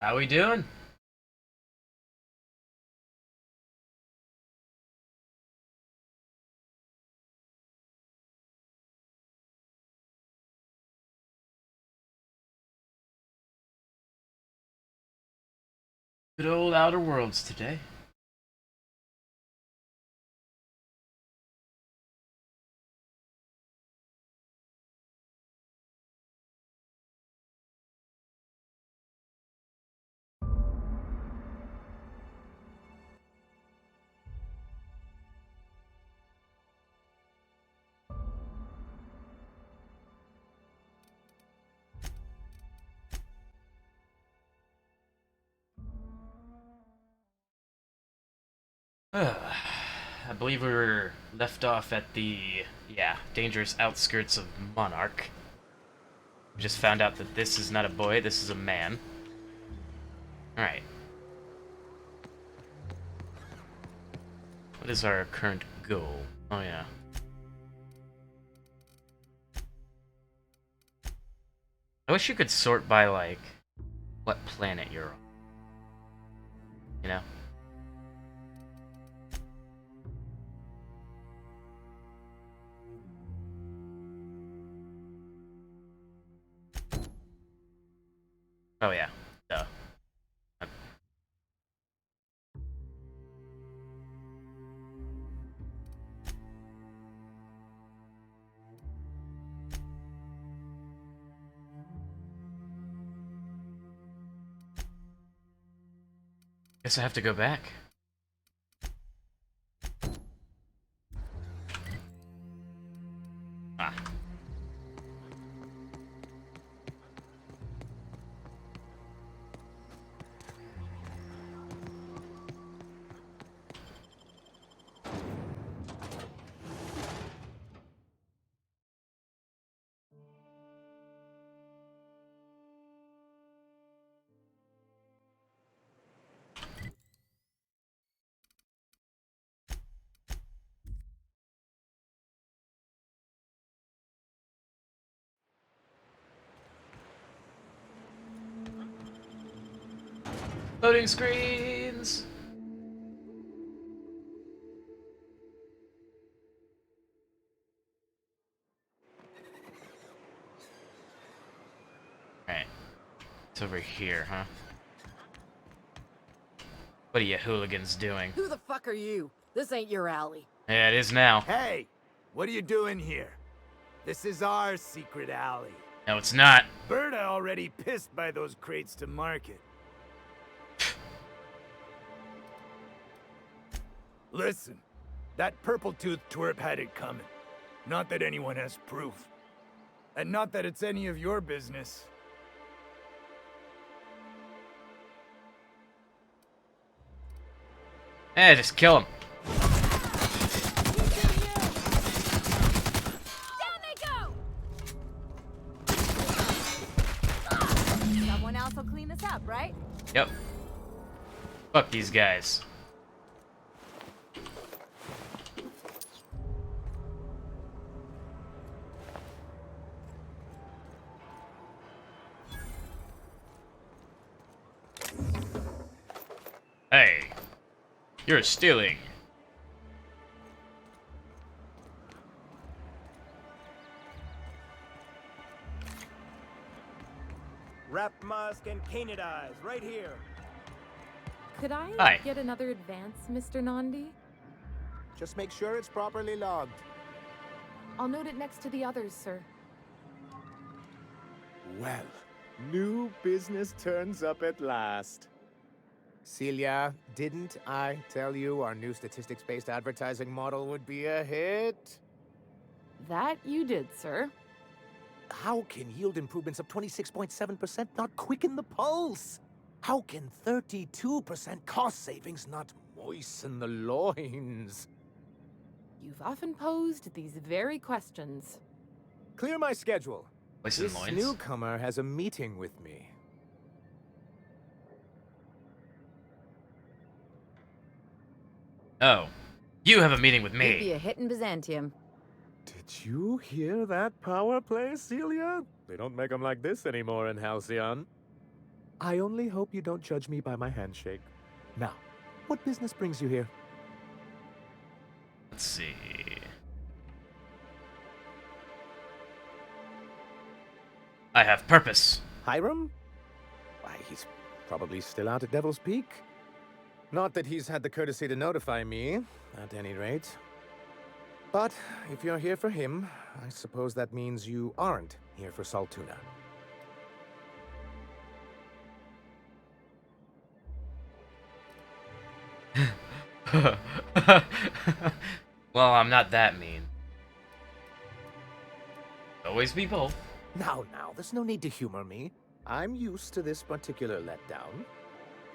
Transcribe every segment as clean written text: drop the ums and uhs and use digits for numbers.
How we doing? Good old Outer Worlds today. I believe we were left off at the, dangerous outskirts of Monarch. We just found out that this is not a boy, this is a man. Alright. What is our current goal? Oh, yeah. I wish you could sort by, like, what planet you're on. You know? Oh, yeah. Duh. Guess I have to go back. Ah. Loading screens! Alright. It's over here, huh? What are you hooligans doing? Who the fuck are you? This ain't your alley. Yeah, it is now. Hey, what are you doing here? This is our secret alley. No, it's not. Berta already pissed by those crates to market. Listen, that purple-toothed twerp had it coming. Not that anyone has proof. And not that it's any of your business. Just kill him. Down they go! Someone else will clean this up, right? Yep. Fuck these guys. Hey. You're stealing. Wrap mask and canid eyes, right here. Could I Hi. get another advance, Mr. Nandi? Just make sure it's properly logged. I'll note it next to the others, sir. Well, new business turns up at last. Celia, didn't I tell you our new statistics-based advertising model would be a hit? That you did, sir. How can yield improvements of 26.7% not quicken the pulse? How can 32% cost savings not moisten the loins? You've often posed these very questions. Clear my schedule. Listen, This loins. newcomer has a meeting with me. Oh. You have a meeting with You'd be me. a hit in Byzantium. Did you hear that power play, Celia? They don't make them like this anymore in Halcyon. I only hope you don't judge me by my handshake. Now, what business brings you here? Let's see. I have purpose. Hiram? Why, he's probably still out at Devil's Peak. Not that he's had the courtesy to notify me, at any rate. But if you're here for him, I suppose that means you aren't here for Saltuna. Well, I'm not that mean. Always be both. Now, there's no need to humor me. I'm used to this particular letdown.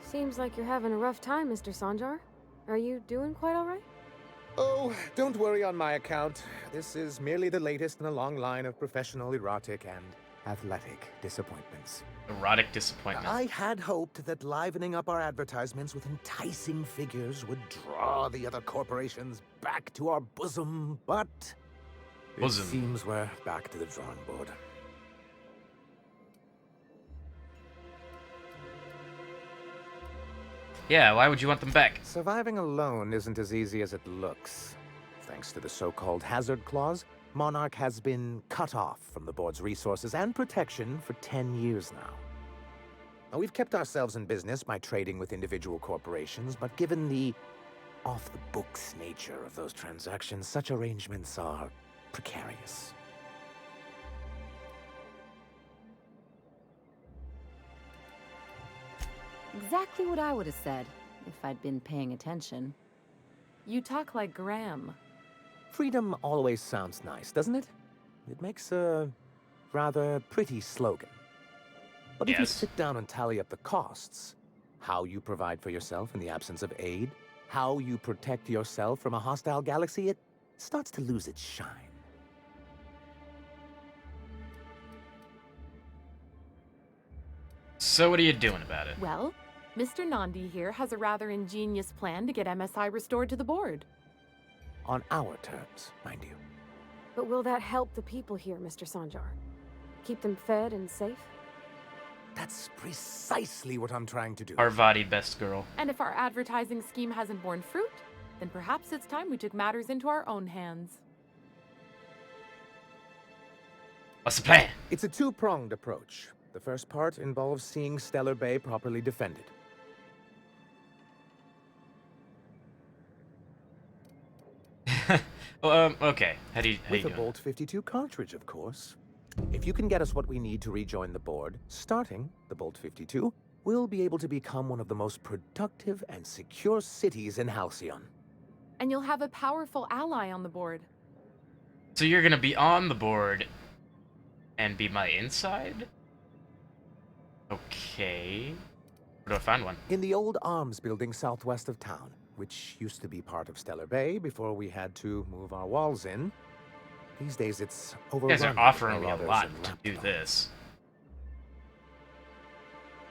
Seems like you're having a rough time, Mr. Sanjar. Are you doing quite all right? Oh, don't worry on my account. This is merely the latest in a long line of professional erotic and athletic disappointments. Erotic disappointment. I had hoped that livening up our advertisements with enticing figures would draw the other corporations back to our bosom, but Bosom. it seems we're back to the drawing board. Yeah, why would you want them back? Surviving alone isn't as easy as it looks. Thanks to the so-called hazard clause, Monarch has been cut off from the board's resources and protection for 10 years now. We've kept ourselves in business by trading with individual corporations, but given the off-the-books nature of those transactions, such arrangements are precarious. Exactly what I would have said if I'd been paying attention. You talk like Graham. Freedom always sounds nice, doesn't it? It makes a rather pretty slogan. But if you Yes. sit down and tally up the costs, how you provide for yourself in the absence of aid, how you protect yourself from a hostile galaxy, it starts to lose its shine. So what are you doing about it? Well, Mr. Nandi here has a rather ingenious plan to get MSI restored to the board. On our terms, mind you. But will that help the people here, Mr. Sanjar? Keep them fed and safe? That's precisely what I'm trying to do. Parvati, best girl. And if our advertising scheme hasn't borne fruit, then perhaps it's time we took matters into our own hands. What's the plan? It's a two-pronged approach. The first part involves seeing Stellar Bay properly defended. Okay. How do you With a doing? Bolt 52 cartridge, of course. If you can get us what we need to rejoin the board, starting the Bolt 52, we'll be able to become one of the most productive and secure cities in Halcyon. And you'll have a powerful ally on the board. So you're gonna be on the board and be my inside? Okay. Where do I find one? In the old arms building southwest of town, which used to be part of Stellar Bay before we had to move our walls in. These days it's You overrun. guys are with offering me a marauders lot and to do Raptidons. this.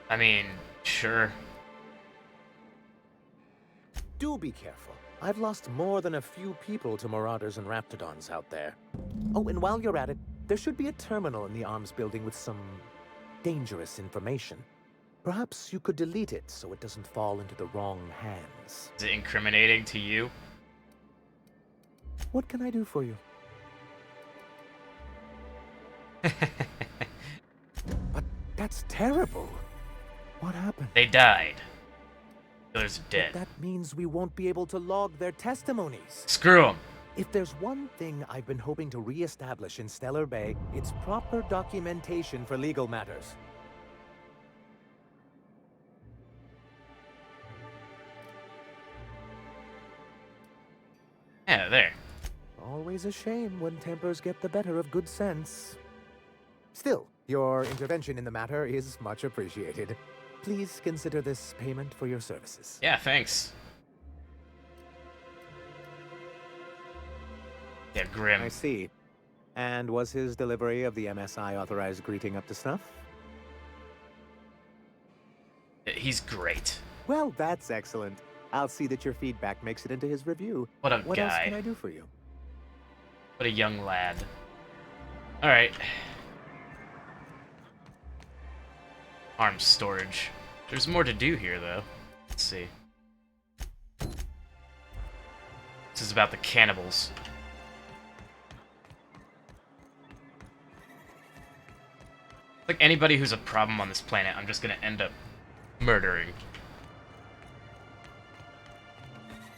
I mean, sure. Do be careful. I've lost more than a few people to marauders and raptidons out there. Oh, and while you're at it, there should be a terminal in the arms building with some dangerous information. Perhaps you could delete it so it doesn't fall into the wrong hands. Is it incriminating to you? What can I do for you? But that's terrible. What happened? They died. Killer's dead. That means we won't be able to log their testimonies. Screw them. If there's one thing I've been hoping to re-establish in Stellar Bay, it's proper documentation for legal matters. Yeah, there. Always a shame when tempers get the better of good sense. Still, your intervention in the matter is much appreciated. Please consider this payment for your services. Yeah, thanks. Yeah, grim. I see. And was his delivery of the MSI authorized greeting up to snuff? He's great. Well, that's excellent. I'll see that your feedback makes it into his review. What a What else guy. can I do for you? What a young lad. Alright. arms storage. There's more to do here, though. Let's see. This is about the cannibals. Like anybody who's a problem on this planet, I'm just gonna end up murdering.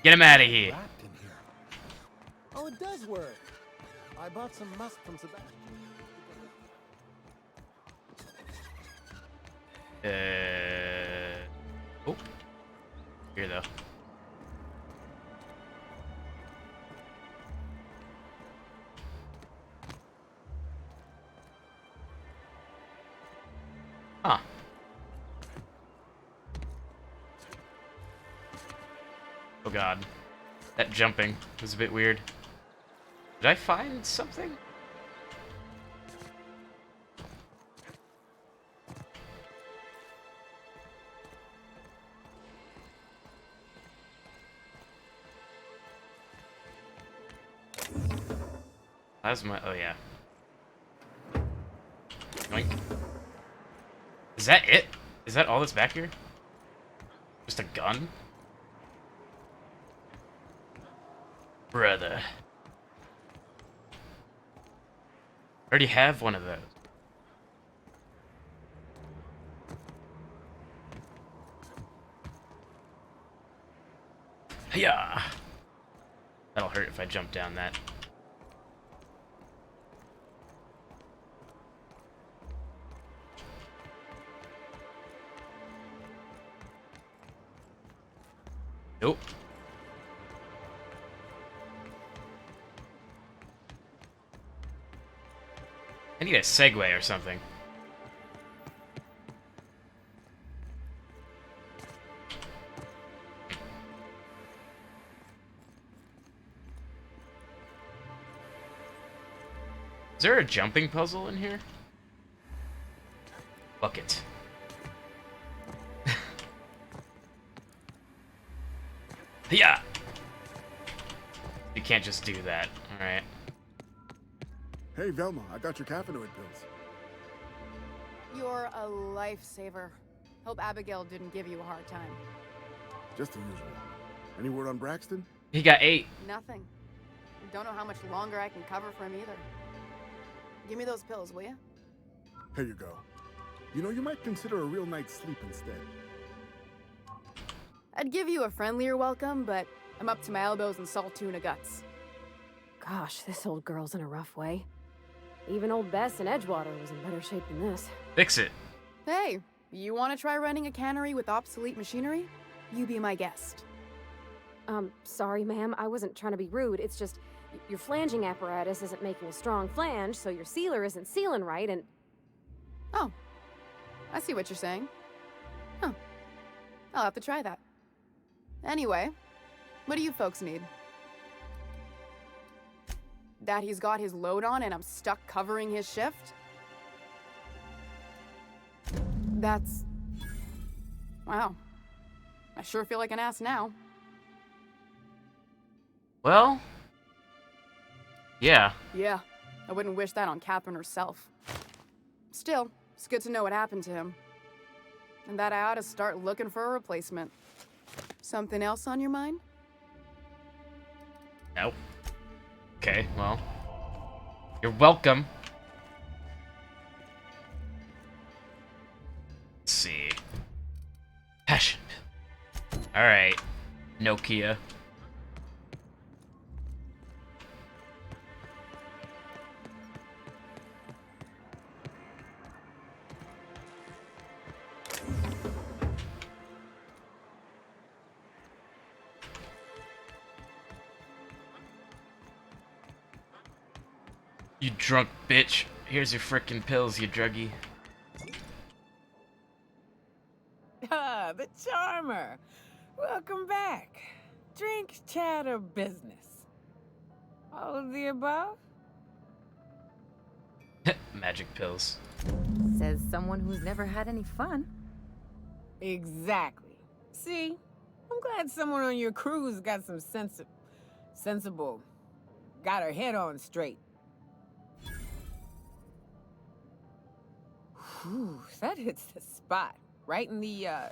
Get him out of here. Wrapped in here. Oh, it does work. I bought some musk from Sebastian. Oh. Here, though. Huh. Oh god. That jumping was a bit weird. Did I find something? Plasma. Oh yeah. Yoink. Is that it? Is that all that's back here? Just a gun? Brother. I already have one of those. Yeah. That'll hurt if I jump down that. Nope. I need a Segway or something. Is there a jumping puzzle in here? Bucket. Yeah. You can't just do that. All right. Hey, Velma, I got your caffeinoid pills. You're a lifesaver. Hope Abigail didn't give you a hard time. Just the usual. Any word on Braxton? He got 8. Nothing. Don't know how much longer I can cover for him either. Give me those pills, will you? Here you go. You know, you might consider a real night's sleep instead. I'd give you a friendlier welcome, but I'm up to my elbows in salt tuna guts. Gosh, this old girl's in a rough way. Even old Bess in Edgewater was in better shape than this. Fix it. Hey, you want to try running a cannery with obsolete machinery? You be my guest. Sorry, ma'am. I wasn't trying to be rude. It's just your flanging apparatus isn't making a strong flange, so your sealer isn't sealing right, and... Oh, I see what you're saying. Huh. I'll have to try that. Anyway, what do you folks need? That he's got his load on and I'm stuck covering his shift? That's... Wow. I sure feel like an ass now. Well, yeah. Yeah, I wouldn't wish that on Catherine herself. Still, it's good to know what happened to him. And that I ought to start looking for a replacement. Something else on your mind? No. Okay, well. You're welcome. Let's see. Passion. Alright. Nokia. You drunk bitch. Here's your frickin' pills, you druggie. Ah, the charmer. Welcome back. Drink, chat, or business? All of the above? Magic pills. Says someone who's never had any fun. Exactly. See, I'm glad someone on your crew's got some sensible, got her head on straight. Ooh, that hits the spot. Right in the, oh,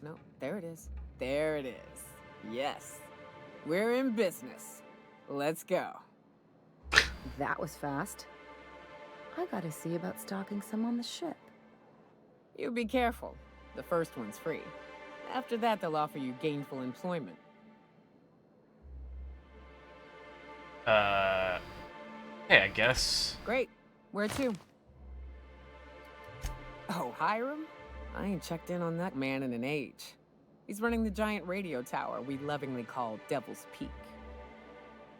no, there it is. There it is. Yes. We're in business. Let's go. That was fast. I gotta see about stocking some on the ship. You be careful. The first one's free. After that, they'll offer you gainful employment. Hey, I guess. Great. Where to? Oh, Hiram? I ain't checked in on that man in an age. He's running the giant radio tower we lovingly call Devil's Peak.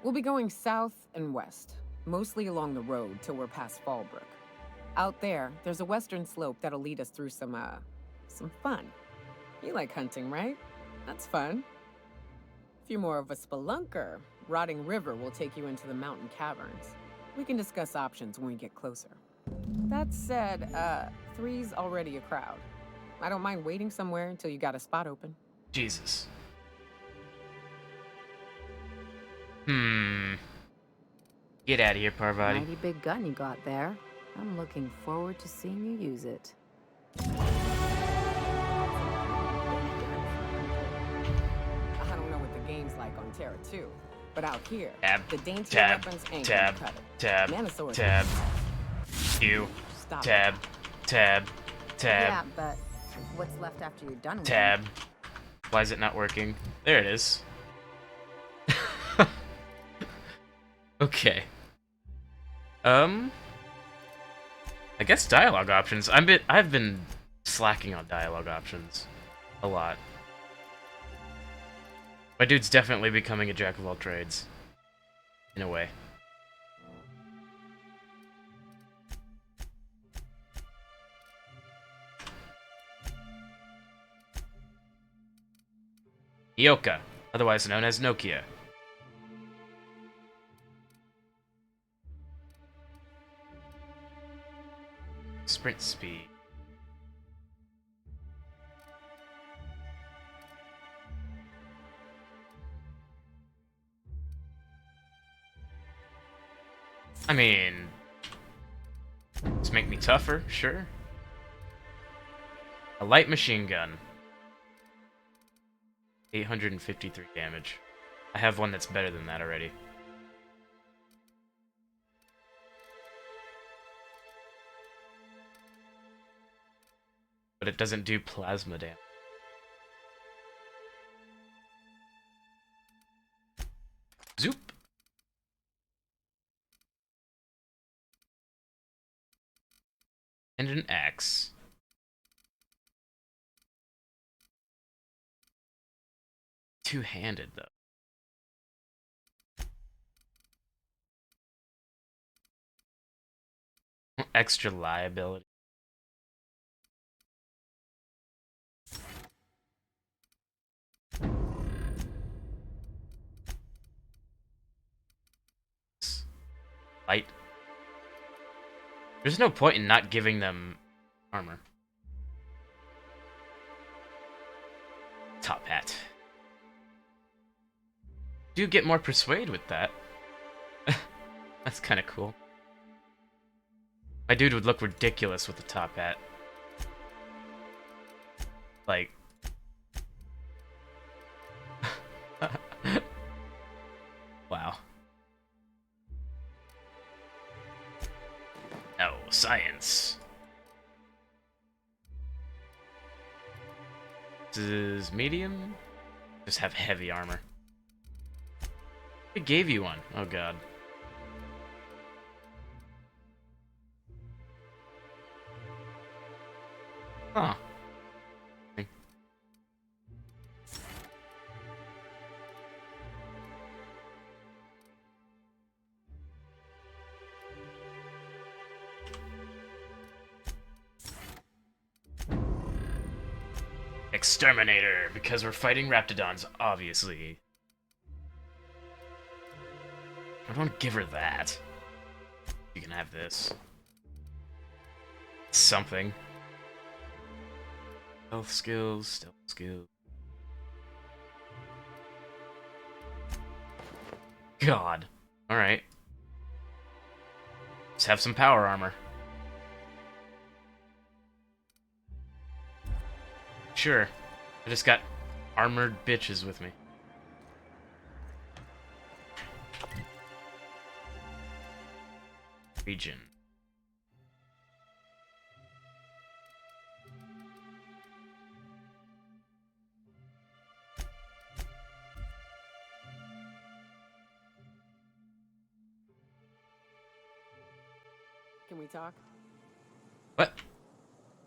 We'll be going south and west, mostly along the road till we're past Fallbrook. Out there's a western slope that'll lead us through some fun. You like hunting, right? That's fun. If you're more of a spelunker, Rotting River will take you into the mountain caverns. We can discuss options when we get closer. That said, 3's already a crowd. I don't mind waiting somewhere until you got a spot open. Jesus. Get out of here, Parvati. Mighty big gun you got there. I'm looking forward to seeing you use it. I don't know what the game's like on Terra 2, but out here, the dainty weapons ain't gonna cut it. Tab. Q. Stop Tab. Tab. Yeah, but what's left after you're done with Tab. Why is it not working? There it is. Okay. I guess dialogue options. I've been slacking on dialogue options a lot. My dude's definitely becoming a jack of all trades. In a way. Ioka, otherwise known as Nokia. Sprint speed. I mean, just make me tougher, sure. A light machine gun. 853 damage. I have one that's better than that already. But it doesn't do plasma damage. Zoop! And an axe. Two-handed, though. Extra liability. Light. There's no point in not giving them armor. Top hat. Do get more persuade with that. That's kind of cool. My dude would look ridiculous with the top hat. Like... wow. Oh, science. This is medium? Just have heavy armor. It gave you one. Oh god. Huh. Exterminator, because we're fighting Raptidons, obviously. I don't give her that. You can have this. Something. Health skills, stealth skills. God. Alright. Let's have some power armor. Sure. I just got armored bitches with me. Region. Can we talk? What?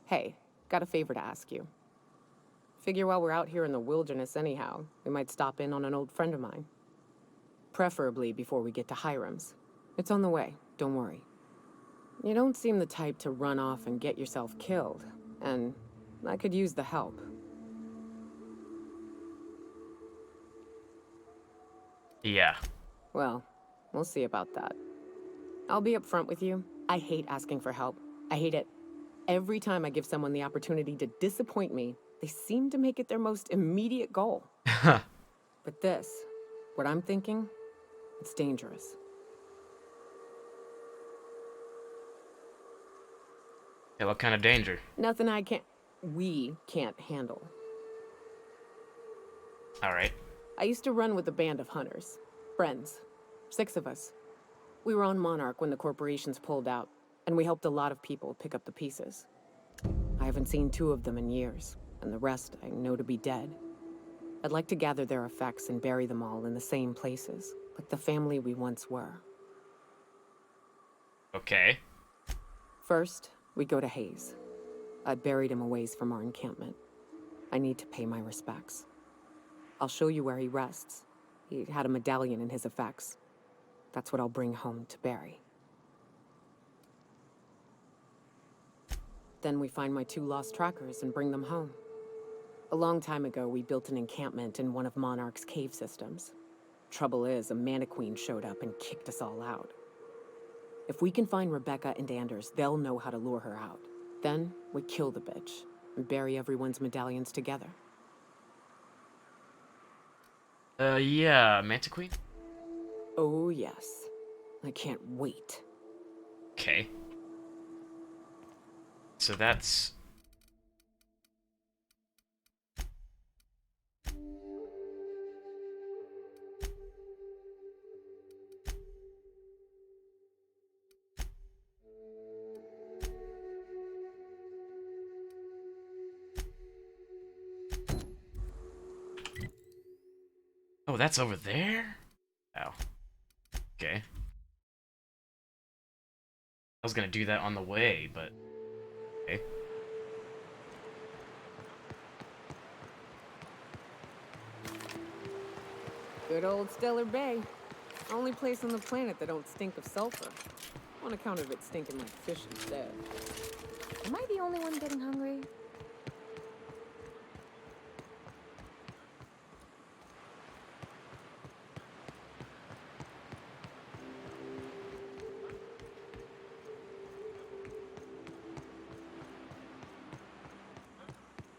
Hey, got a favor to ask you. Figure while we're out here in the wilderness anyhow, we might stop in on an old friend of mine. Preferably before we get to Hiram's. It's on the way, don't worry. You don't seem the type to run off and get yourself killed, and I could use the help. Yeah. Well, we'll see about that. I'll be upfront with you. I hate asking for help. I hate it. Every time I give someone the opportunity to disappoint me, they seem to make it their most immediate goal. But this, what I'm thinking, it's dangerous. Yeah, what kind of danger? Nothing we can't handle. Alright. I used to run with a band of hunters. Friends. 6 of us. We were on Monarch when the corporations pulled out, and we helped a lot of people pick up the pieces. I haven't seen 2 of them in years, and the rest I know to be dead. I'd like to gather their effects and bury them all in the same places, like the family we once were. Okay. First, we go to Hayes. I buried him a ways from our encampment. I need to pay my respects. I'll show you where he rests. He had a medallion in his effects. That's what I'll bring home to Barry. Then we find my 2 lost trackers and bring them home. A long time ago, we built an encampment in one of Monarch's cave systems. Trouble is, a Mantiqueen showed up and kicked us all out. If we can find Rebecca and Anders, they'll know how to lure her out. Then, we kill the bitch and bury everyone's medallions together. Yeah, Mantiqueen? Oh, yes. I can't wait. Okay. So that's... Oh, that's over there? Oh. Okay. I was gonna do that on the way, but... Okay. Good old Stellar Bay. Only place on the planet that don't stink of sulfur. On account of it stinking like fish instead. Am I the only one getting hungry?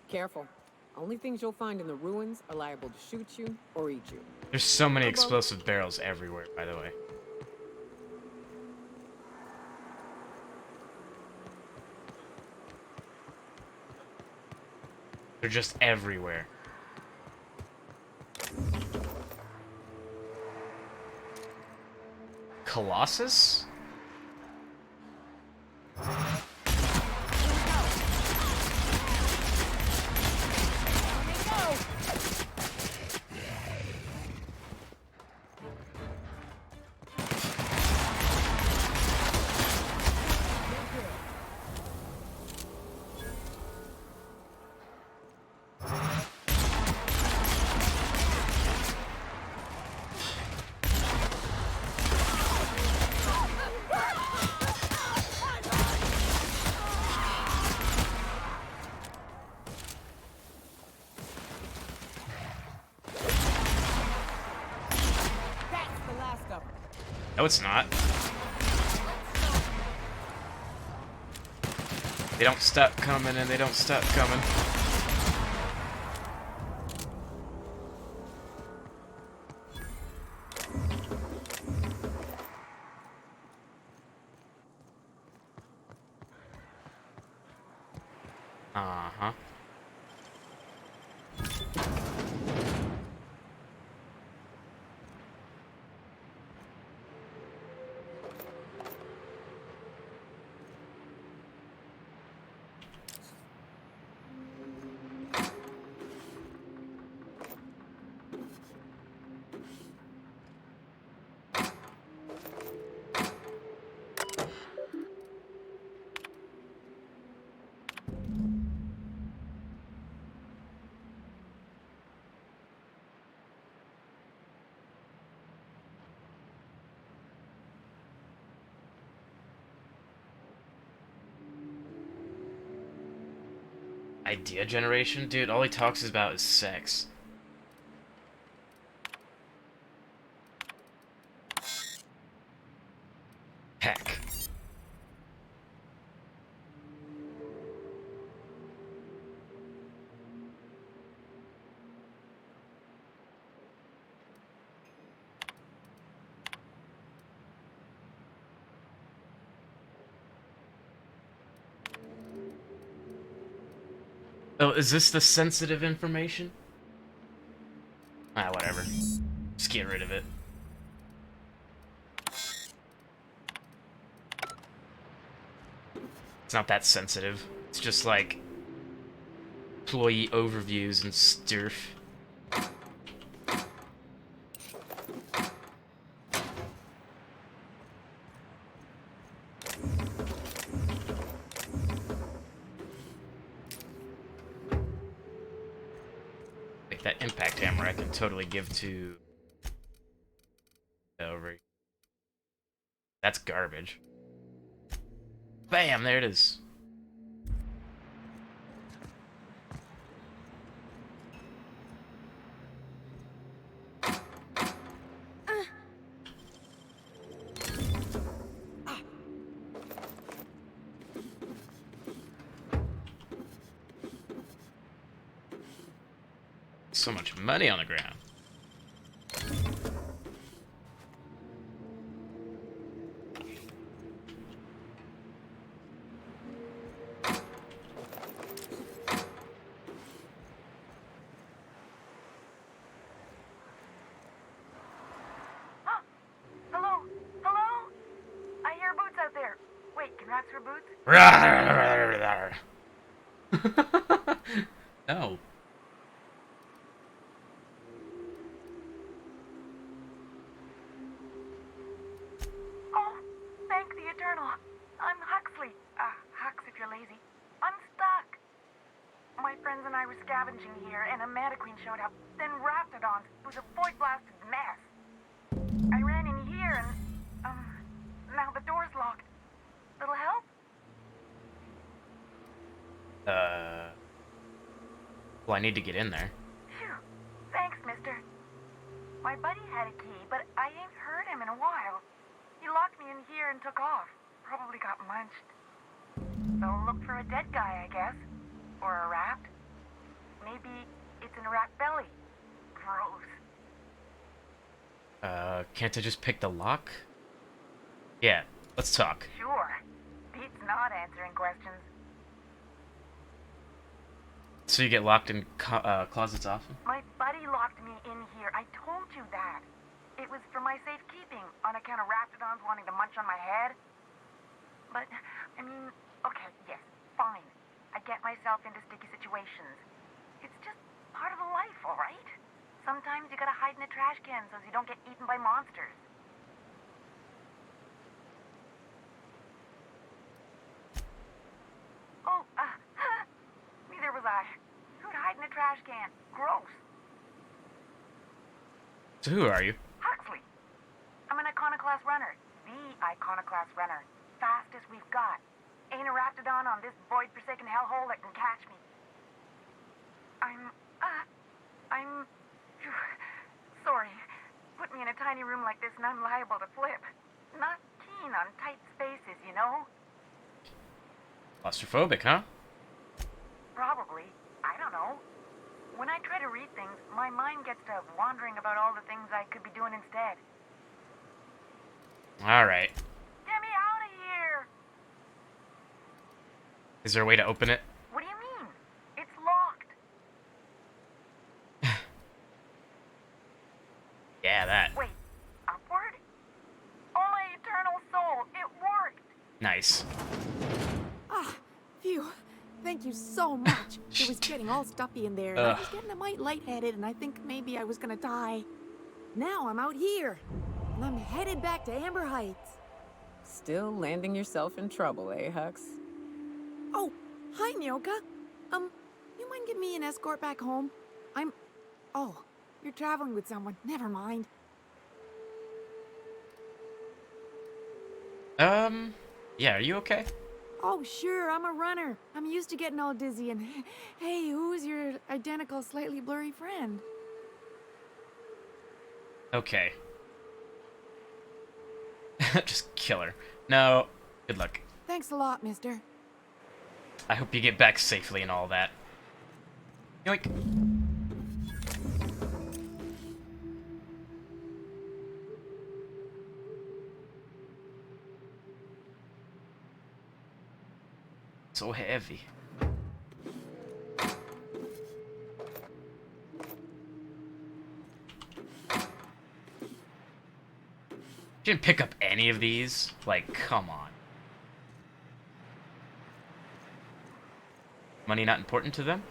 Careful. Only things you'll find in the ruins are liable to shoot you or eat you. There's so many explosive barrels everywhere, by the way. They're just everywhere. Colossus? No, it's not. They don't stop coming and they don't stop coming. Uh-huh. Idea generation? Dude, all he talks about is sex. Heck. Oh, is this the sensitive information? Ah, whatever. Just get rid of it. It's not that sensitive. It's just like employee overviews and stuff. Like that impact hammer I can totally give to over. That's garbage. Bam, there it is. So much money on the ground. Hello? Hello? I hear boots out there. Wait, can rats hear boots? No. Oh, thank the Eternal. I'm Huxley. Hux if you're lazy. I'm stuck. My friends and I were scavenging here, and a Mantiqueen showed up. Then Raptidons. It was a void-blasted mess. I ran in here, and, now the door's locked. Little help? Well, I need to get in there. Phew. Thanks, mister. My buddy had a key, but I ain't heard him in a while. He locked me in here and took off. Probably got munched. So look for a dead guy, I guess. Or a rat. Maybe it's in a rat belly. Gross. Can't I just pick the lock? Yeah, let's talk. Sure. Pete's not answering questions. So you get locked in closets often? My buddy locked me in here. I told you that. It was for my safekeeping, on account of Raptidons wanting to munch on my head. But, I mean, okay, yes, fine. I get myself into sticky situations. It's just part of the life, all right? Sometimes you gotta hide in a trash can so you don't get eaten by monsters. Oh, neither was I. Who'd hide in a trash can? Gross. So who are you? Huxley. I'm an Iconoclast runner. The Iconoclast runner. Fastest we've got. Ain't a Raptidon on this void-forsaken hellhole that can catch me. I'm... Phew, sorry. Put me in a tiny room like this and I'm liable to flip. Not keen on tight spaces, you know? Claustrophobic, huh? Probably. I don't know. When I try to read things, my mind gets to wandering about all the things I could be doing instead. Alright. Get me out of here! Is there a way to open it? What do you mean? It's locked. Yeah, that. Wait, upward? Oh, my eternal soul, it worked! Nice. Ah, phew. Thank you so much. It was getting all stuffy in there, and I was getting a mite lightheaded, and I think maybe I was gonna die. Now I'm out here, and I'm headed back to Amber Heights. Still landing yourself in trouble, eh, Hux? Oh, hi, Nyoka. You mind giving me an escort back home? Oh, you're traveling with someone. Never mind. Yeah, are you okay? Oh, sure, I'm a runner. I'm used to getting all dizzy and... Hey, who's your identical, slightly blurry friend? Okay. Just kill her. No. Good luck. Thanks a lot, mister. I hope you get back safely and all that. Yoink. So heavy. Didn't pick up any of these? Like, come on. Money not important to them?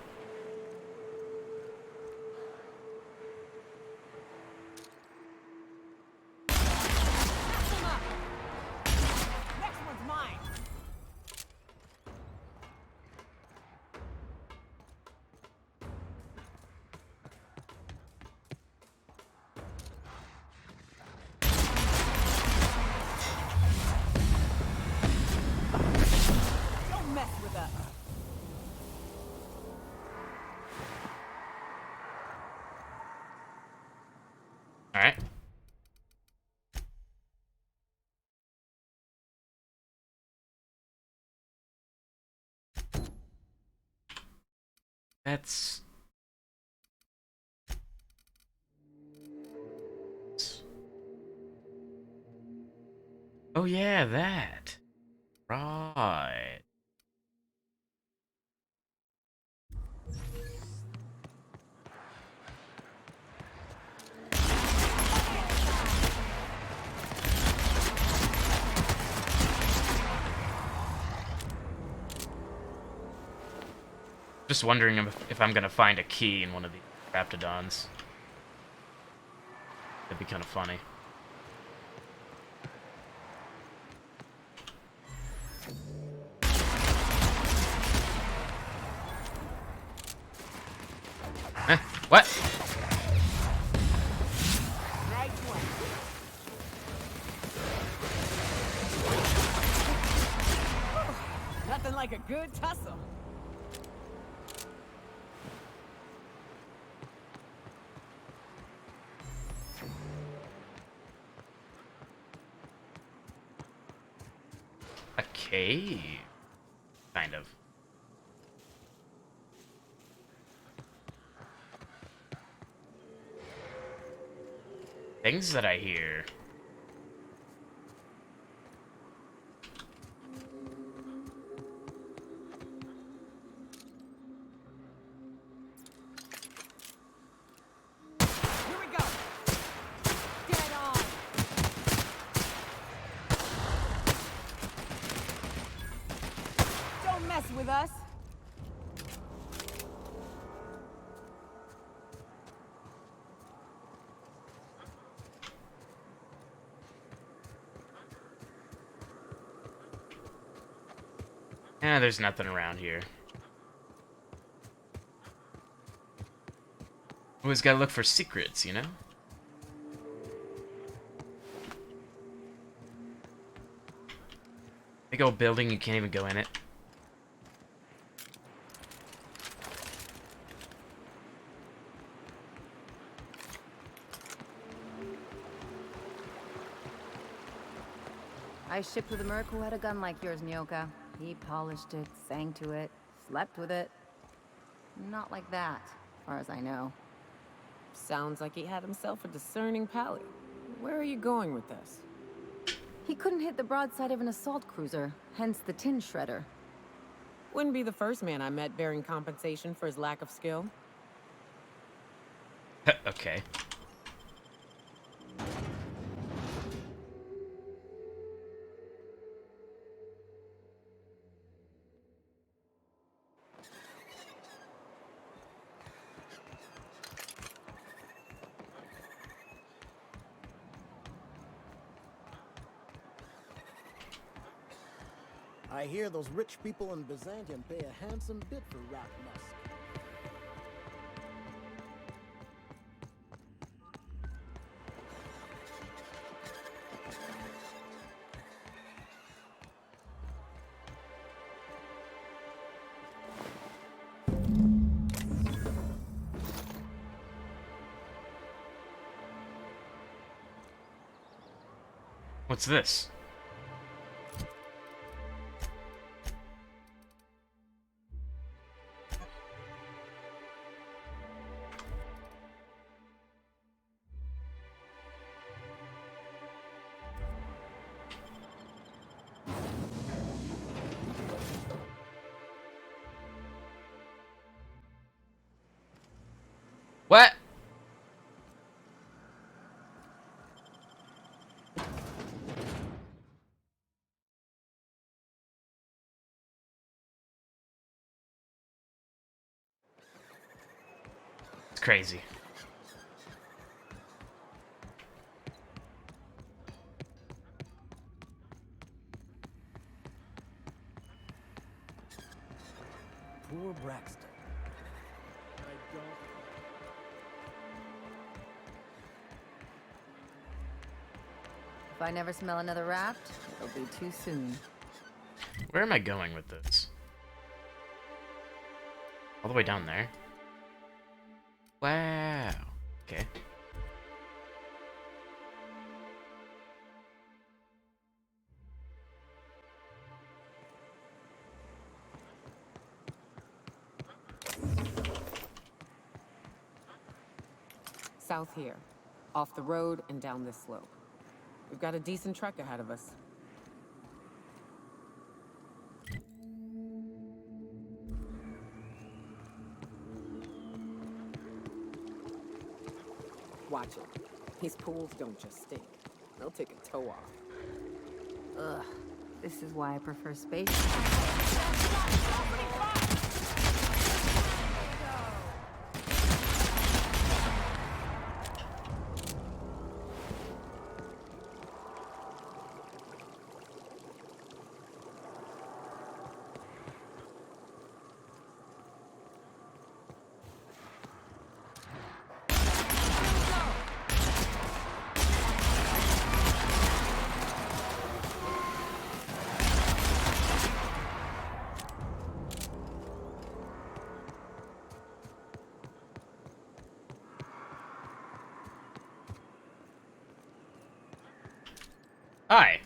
Next one's mine. Don't mess with us. All right. That's... Oh yeah, that. Right. Just wondering if I'm gonna find a key in one of the Raptidons. That'd be kind of funny. What? Nice one. Nothing like a good tussle. A cave? Kind of. Things that I hear. Here we go. Dead on. Don't mess with us. There's nothing around here. Always gotta look for secrets, you know? Big old building, you can't even go in it. I shipped with a merc who had a gun like yours, Nyoka. He polished it, sang to it, slept with it. Not like that, as far as I know. Sounds like he had himself a discerning palate. Where are you going with this? He couldn't hit the broadside of an assault cruiser, hence the tin shredder. Wouldn't be the first man I met bearing compensation for his lack of skill. Okay. I hear those rich people in Byzantium pay a handsome bit for rat musk. What's this? What? It's crazy. Poor Braxton. If I never smell another raft, it'll be too soon. Where am I going with this? All the way down there? Wow. Okay. South here. Off the road and down this slope. We've got a decent trek ahead of us. Watch it. These pools don't just stink. They'll take a toe off. Ugh. This is why I prefer space. Hi.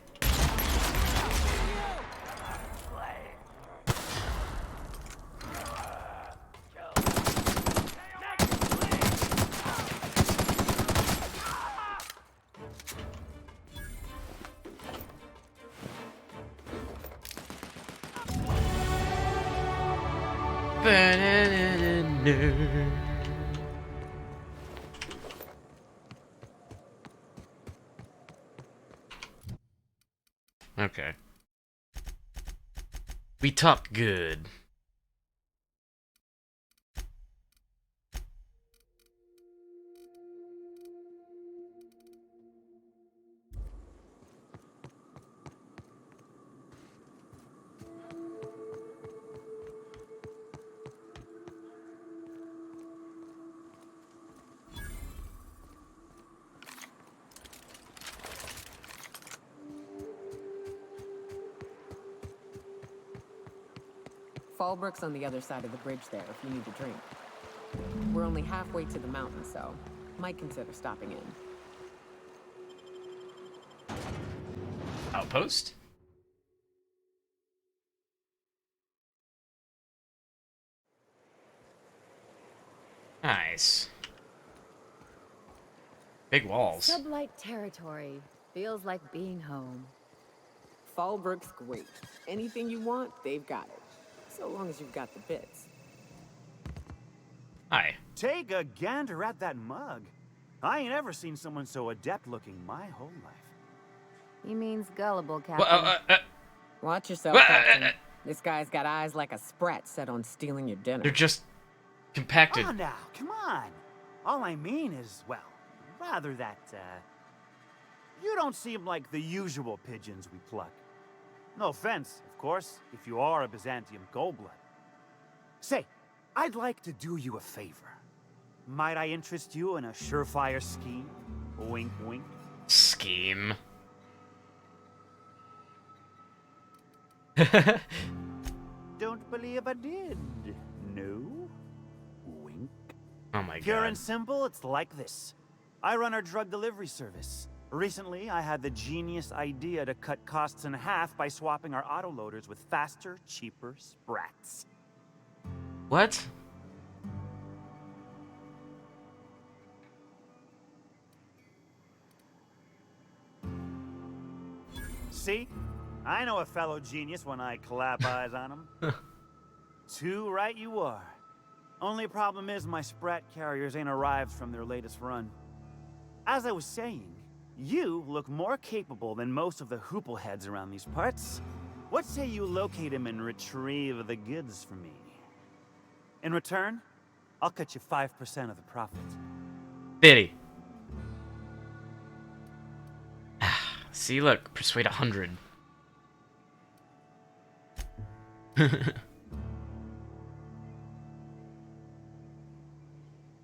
Okay. We talk good. Fallbrook's on the other side of the bridge there if you need a drink. We're only halfway to the mountain, so might consider stopping in. Outpost? Nice. Big walls. Sublight territory. Feels like being home. Fallbrook's great. Anything you want, they've got it. So long as you've got the bits. Hi. Take a gander at that mug. I ain't ever seen someone so adept looking my whole life. He means gullible, Captain. Watch yourself, Captain. This guy's got eyes like a sprat set on stealing your dinner. They're just compacted. Oh, now, come on. All I mean is, well, rather that, you don't seem like the usual pigeons we pluck. No offense, of course, if you are a Byzantium goldblood. Say, I'd like to do you a favor. Might I interest you in a surefire scheme? Wink, wink. Scheme. Don't believe I did. No? Wink. Oh my god. Pure and simple, it's like this. I run our drug delivery service. Recently, I had the genius idea to cut costs in half by swapping our autoloaders with faster, cheaper sprats. What? See? I know a fellow genius when I clap eyes on him. Too right you are. Only problem is my sprat carriers ain't arrived from their latest run. As I was saying, you look more capable than most of the hoople heads around these parts. What say you locate him and retrieve the goods for me? In return, I'll cut you 5% of the profit. Biddy. See, look, persuade 100.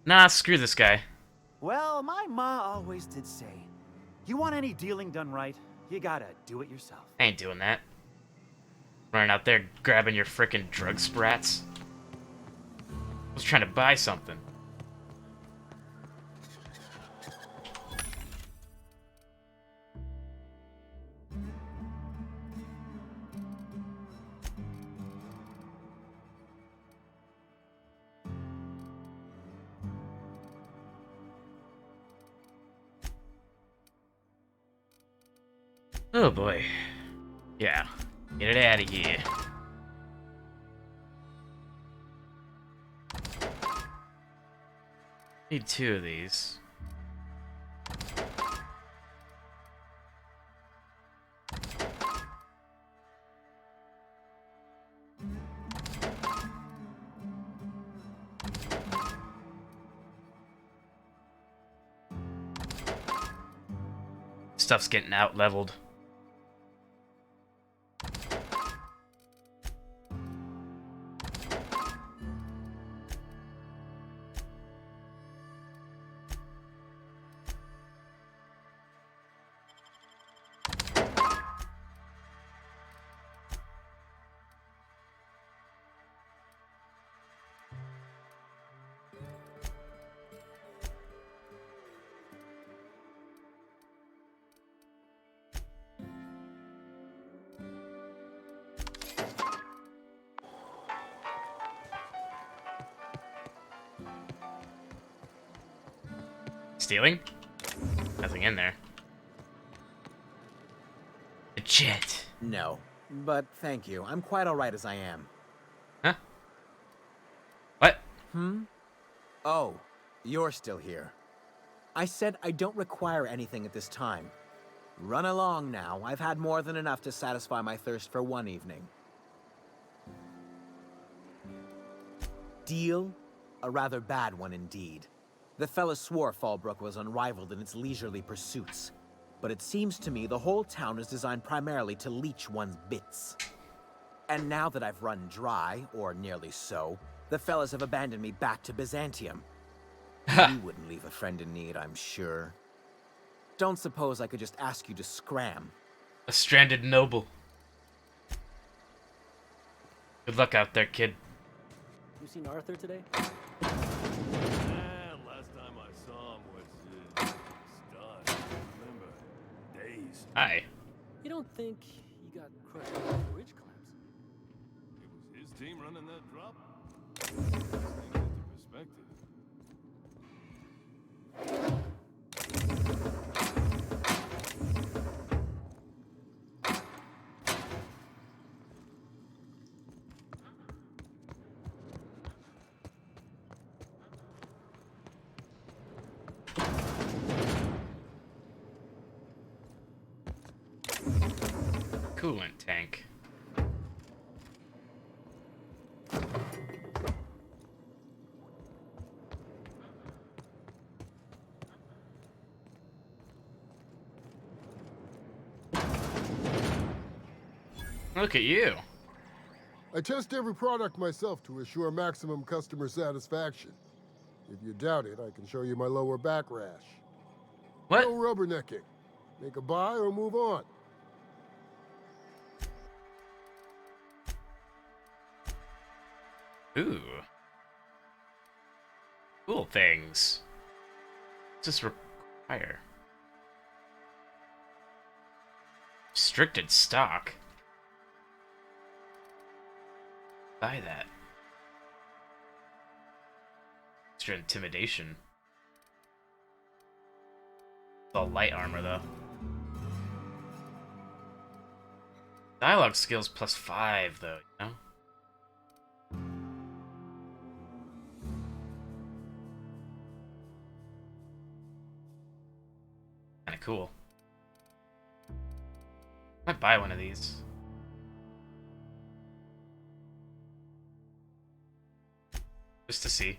Nah, screw this guy. Well, my ma always did say, you want any dealing done right, you gotta do it yourself. I ain't doing that. Running out there grabbing your frickin' drug sprats. I was trying to buy something. Oh boy. Yeah. Get it out of here. Need 2 of these. Stuff's getting out leveled. Stealing? Nothing in there. Legit. No, but thank you. I'm quite alright as I am. Huh? What? Oh, you're still here. I said I don't require anything at this time. Run along now. I've had more than enough to satisfy my thirst for one evening. Deal? A rather bad one indeed. The fella swore Fallbrook was unrivaled in its leisurely pursuits. But it seems to me the whole town is designed primarily to leech one's bits. And now that I've run dry, or nearly so, the fellas have abandoned me back to Byzantium. You wouldn't leave a friend in need, I'm sure. Don't suppose I could just ask you to scram. A stranded noble. Good luck out there, kid. You seen Arthur today? Last time I saw him was stunned. Remember, dazed. Hi. You don't think he got crushed by the bridge collapse? It was his team running that drop. Things into perspective. Coolant tank. Look at you. I test every product myself to assure maximum customer satisfaction. If you doubt it, I can show you my lower back rash. What? No rubbernecking. Make a buy or move on. Ooh. Cool things. What's this require? Restricted stock? Buy that. Extra intimidation. It's all light armor, though. Dialogue skills +5, though, you know? Kinda cool. Might buy one of these. Just to see.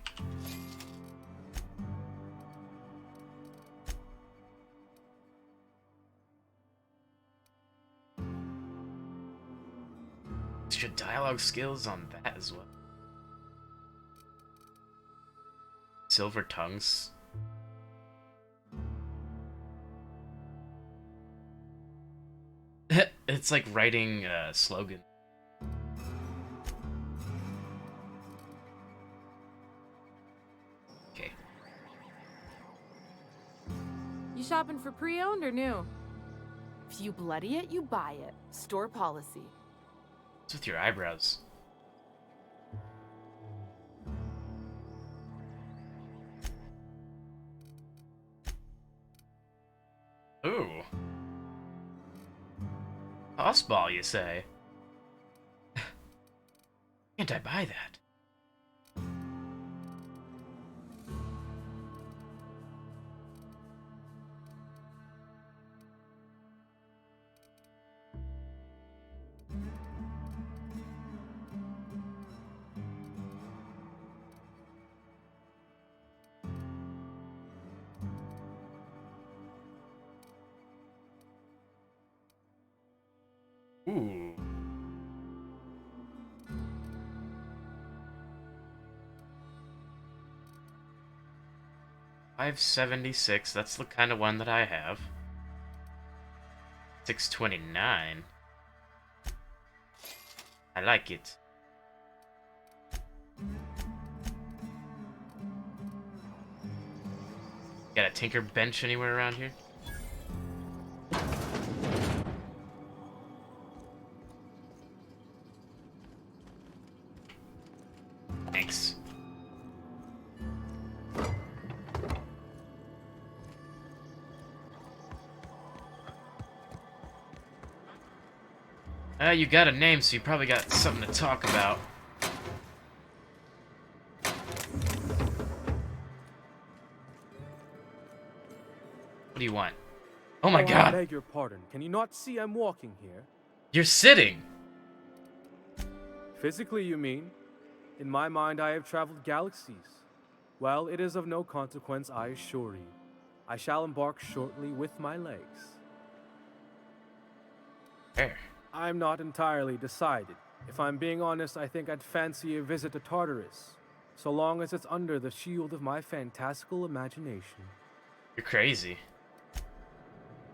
Extra dialogue skills on that as well. Silver tongues. It's like writing a slogan. Okay. You shopping for pre-owned or new? If you bloody it, you buy it. Store policy. What's with your eyebrows? Ooh. Bossball, you say? Can't I buy that? Ooh. $576, that's the kind of one that I have. $629. I like it. Got a tinker bench anywhere around here? Thanks. You got a name, so you probably got something to talk about. What do you want? Oh my god! I beg your pardon. Can you not see I'm walking here? You're sitting! Physically, you mean? In my mind, I have traveled galaxies. Well, it is of no consequence, I assure you. I shall embark shortly with my legs. Where? I'm not entirely decided. If I'm being honest, I think I'd fancy a visit to Tartarus, so long as it's under the shield of my fantastical imagination. You're crazy.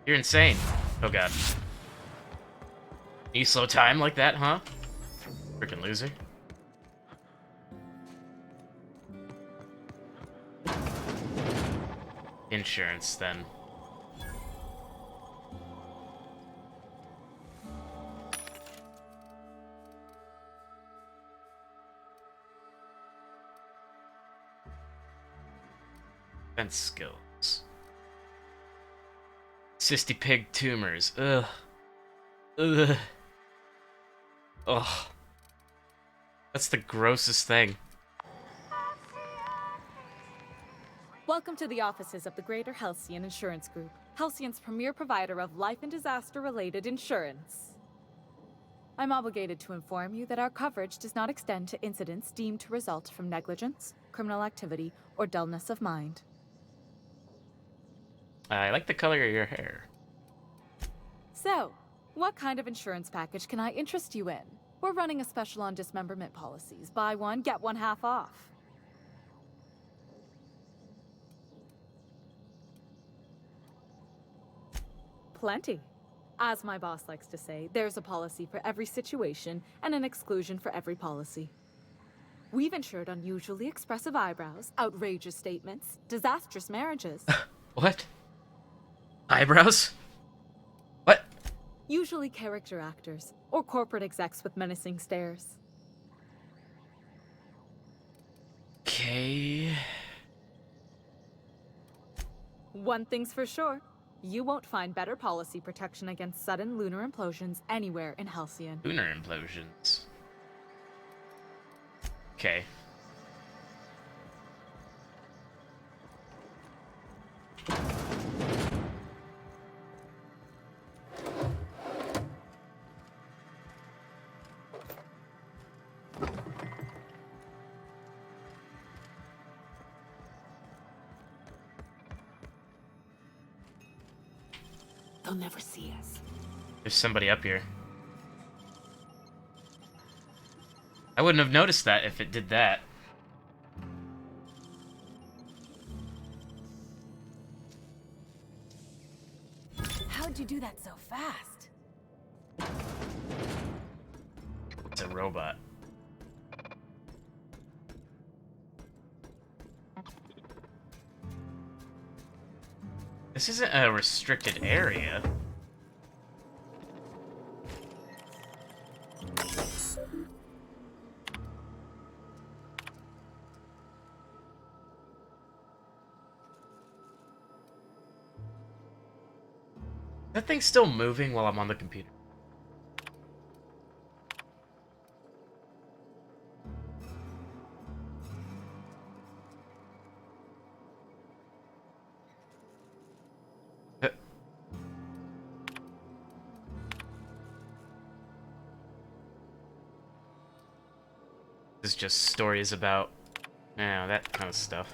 You're insane. Oh god. You slow time like that, huh? Freaking loser. Insurance, then. Defense skills. Cysty pig tumors. Ugh. Ugh. Ugh. That's the grossest thing. Welcome to the offices of the Greater Halcyon Insurance Group, Halcyon's premier provider of life and disaster-related insurance. I'm obligated to inform you that our coverage does not extend to incidents deemed to result from negligence, criminal activity, or dullness of mind. I like the color of your hair. So, what kind of insurance package can I interest you in? We're running a special on dismemberment policies. Buy one, get one half off. Plenty. As my boss likes to say, there's a policy for every situation and an exclusion for every policy. We've insured unusually expressive eyebrows, outrageous statements, disastrous marriages. What? Eyebrows? What? usually character actors or corporate execs with menacing stares. Okay. One thing's for sure, you won't find better policy protection against sudden lunar implosions anywhere in Halcyon. Lunar implosions. Okay. They'll never see us. There's somebody up here. I wouldn't have noticed that if it did that. How'd you do that so fast? It's a robot. This isn't a restricted area. That thing's still moving while I'm on the computer. This is just stories about, that kind of stuff.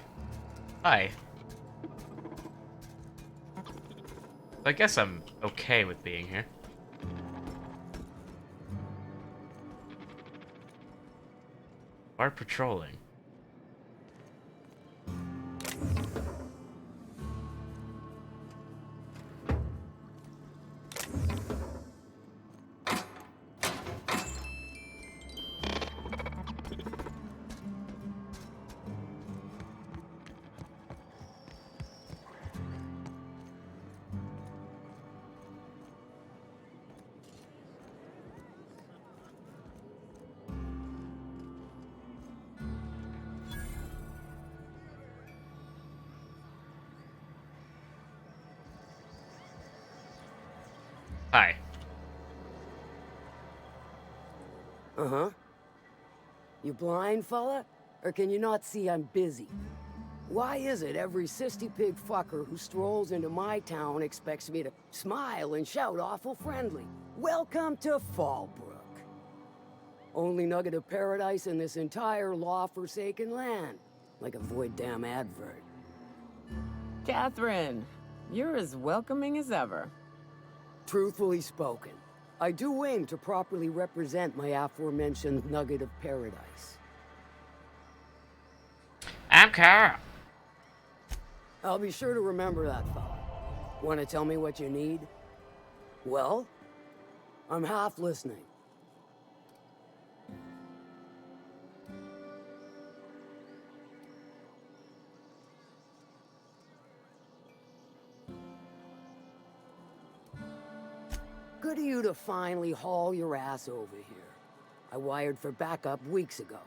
Hi. I guess I'm okay with being here. Are patrolling. Hi. Uh-huh. You blind, fella? Or can you not see I'm busy? Why is it every sissy pig fucker who strolls into my town expects me to smile and shout awful friendly? Welcome to Fallbrook. Only nugget of paradise in this entire law-forsaken land. Like a void damn advert. Catherine, you're as welcoming as ever. Truthfully spoken, I do aim to properly represent my aforementioned nugget of paradise. I'm Carl. I'll be sure to remember that, fella. Want to tell me what you need? Well, I'm half listening. Good of you to finally haul your ass over here. I wired for backup weeks ago.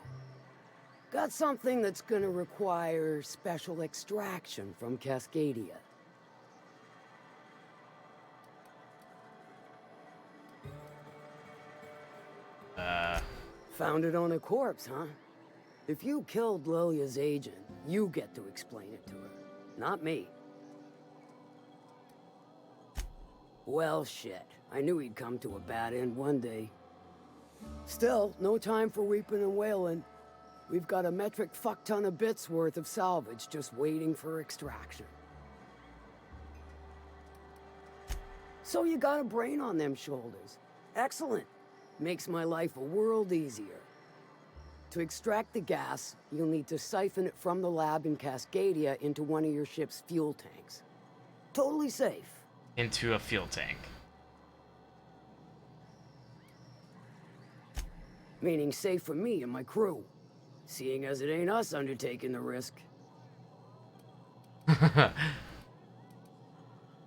Got something that's gonna require special extraction from Cascadia. Found it on a corpse, huh? If you killed Lilia's agent, you get to explain it to her, not me. Well, shit. I knew he'd come to a bad end one day. Still, no time for weeping and wailing. We've got a metric fuck-ton of bits worth of salvage just waiting for extraction. So you got a brain on them shoulders. Excellent. Makes my life a world easier. To extract the gas, you'll need to siphon it from the lab in Cascadia into one of your ship's fuel tanks. Totally safe. Into a fuel tank. Meaning safe for me and my crew. Seeing as it ain't us undertaking the risk.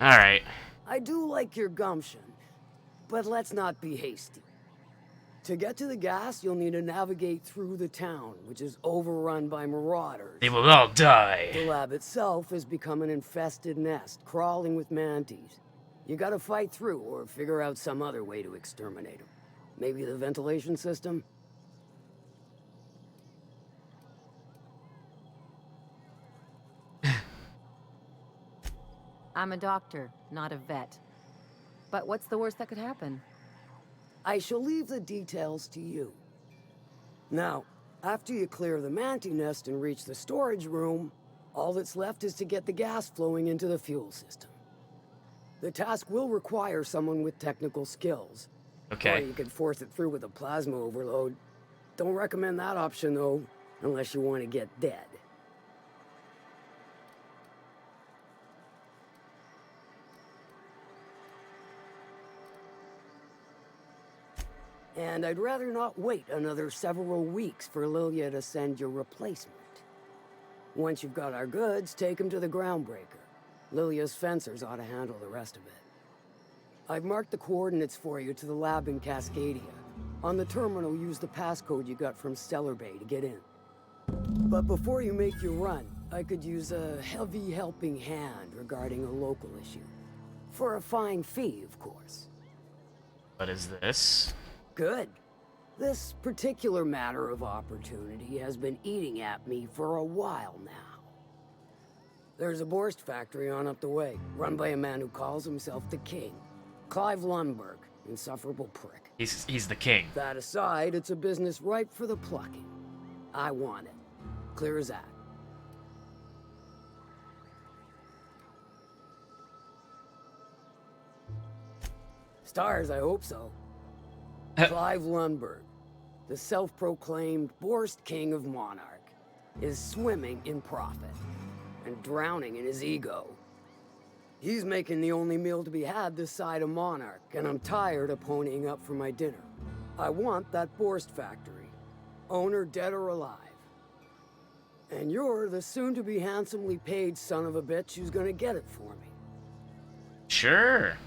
Alright. I do like your gumption. But let's not be hasty. To get to the gas, you'll need to navigate through the town, which is overrun by marauders. They will all die. The lab itself has become an infested nest, crawling with manties. You gotta fight through or figure out some other way to exterminate them. Maybe the ventilation system? I'm a doctor, not a vet. But what's the worst that could happen? I shall leave the details to you. Now, after you clear the mantis nest and reach the storage room, all that's left is to get the gas flowing into the fuel system. The task will require someone with technical skills. Okay. Or you could force it through with a plasma overload. Don't recommend that option, though, unless you want to get dead. And I'd rather not wait another several weeks for Lilia to send your replacement. Once you've got our goods, take them to the groundbreaker. Lilia's fencers ought to handle the rest of it. I've marked the coordinates for you to the lab in Cascadia. On the terminal, use the passcode you got from Stellar Bay to get in. But before you make your run, I could use a heavy helping hand regarding a local issue. For a fine fee, of course. What is this? Good. This particular matter of opportunity has been eating at me for a while now. There's a Borst factory on up the way, run by a man who calls himself the King. Clive Lundberg, insufferable prick. He's the king. That aside, it's a business ripe for the plucking. I want it. Clear as that. Stars, I hope so. Clive Lundberg, the self-proclaimed Borst King of Monarch, is swimming in profit and drowning in his ego. He's making the only meal to be had this side of Monarch, and I'm tired of ponying up for my dinner. I want that Borst factory, owner dead or alive. And you're the soon-to-be handsomely paid son of a bitch who's gonna get it for me. Sure.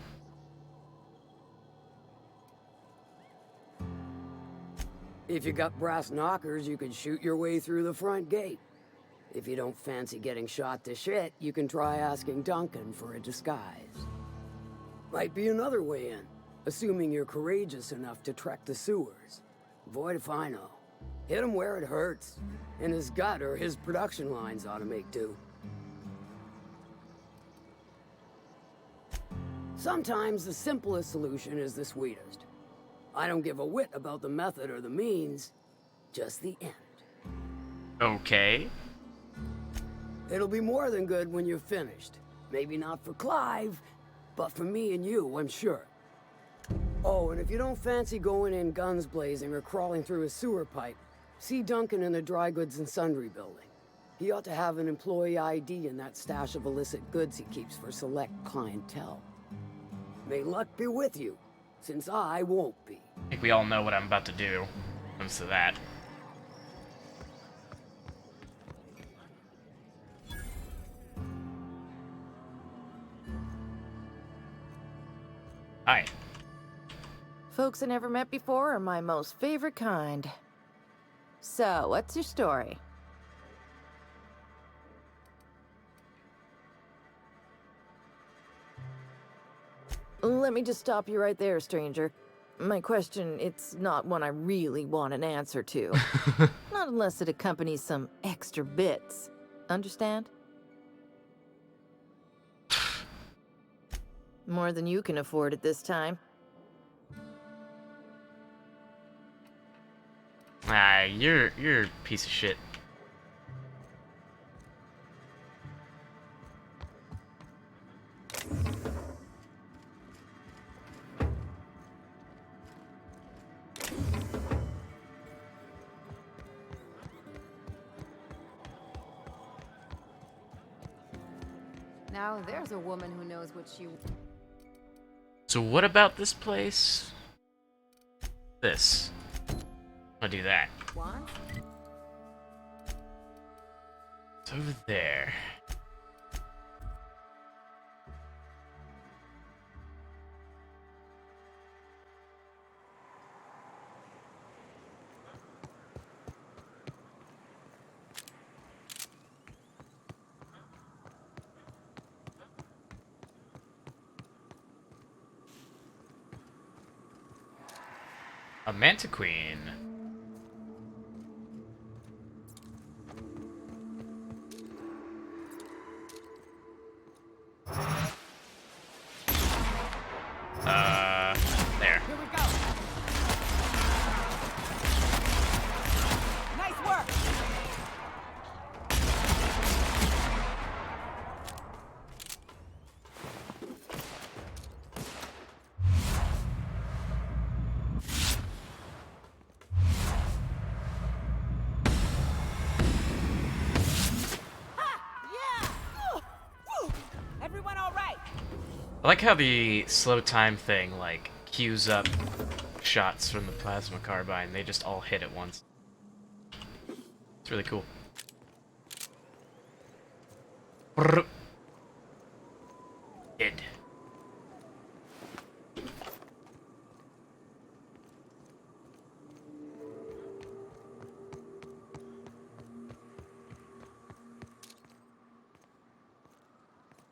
If you got brass knockers, you can shoot your way through the front gate. If you don't fancy getting shot to shit, you can try asking Duncan for a disguise. Might be another way in, assuming you're courageous enough to trek the sewers. Void if I know. Hit him where it hurts, and his gut or his production lines ought to make do. Sometimes the simplest solution is the sweetest. I don't give a whit about the method or the means, just the end. Okay. It'll be more than good when you're finished. Maybe not for Clive, but for me and you, I'm sure. Oh, and if you don't fancy going in guns blazing or crawling through a sewer pipe, see Duncan in the Dry Goods and Sundry building. He ought to have an employee ID in that stash of illicit goods he keeps for select clientele. May luck be with you, since I won't be. I think we all know what I'm about to do when it comes to that. Hi. Folks I never met before are my most favorite kind. So, what's your story? Let me just stop you right there, stranger. My question, it's not one I really want an answer to. Not unless it accompanies some extra bits. Understand? More than you can afford at this time. Ah, you're a piece of shit. Now there's a woman who knows what she... So what about this place? This. I'll do that. Want? It's over there. A Mantiqueen. There. Here we go. Nice work. Everyone all right? I like how the slow time thing, like, queues up shots from the plasma carbine. They just all hit at once. It's really cool. Brrr. Dead.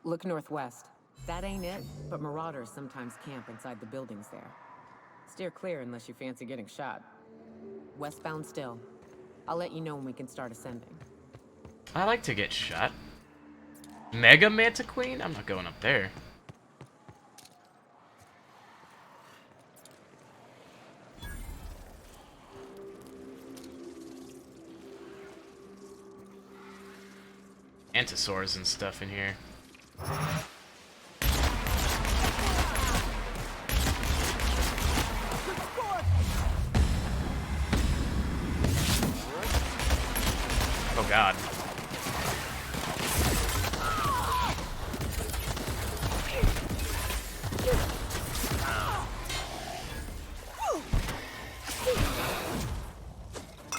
Look northwest. That ain't it, but marauders sometimes camp inside the buildings there. Steer clear unless you fancy getting shot. Westbound still. I'll let you know when we can start ascending. I like to get shot. Mega Mantiqueen? I'm not going up there. Antisaurs and stuff in here. Oh god.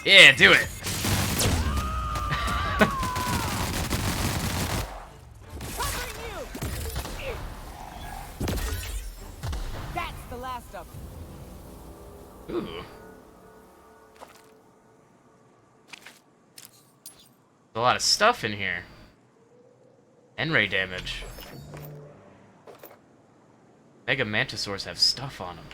Yeah, do it. That's the last of them. Ooh. A lot of stuff in here. N-ray damage. Mega Mantisaurs have stuff on them.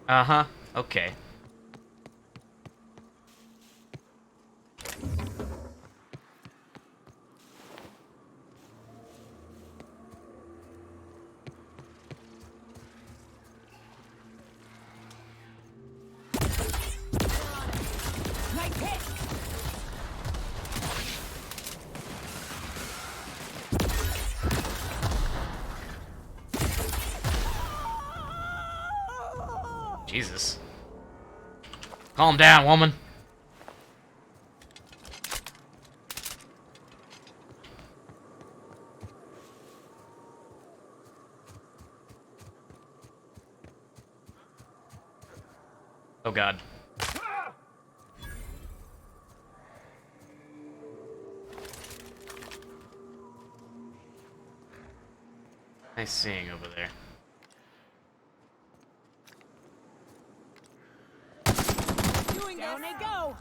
Uh-huh. Okay. Nice hit. Jesus. Calm down, woman. Oh god. Nice seeing over there. Down they go.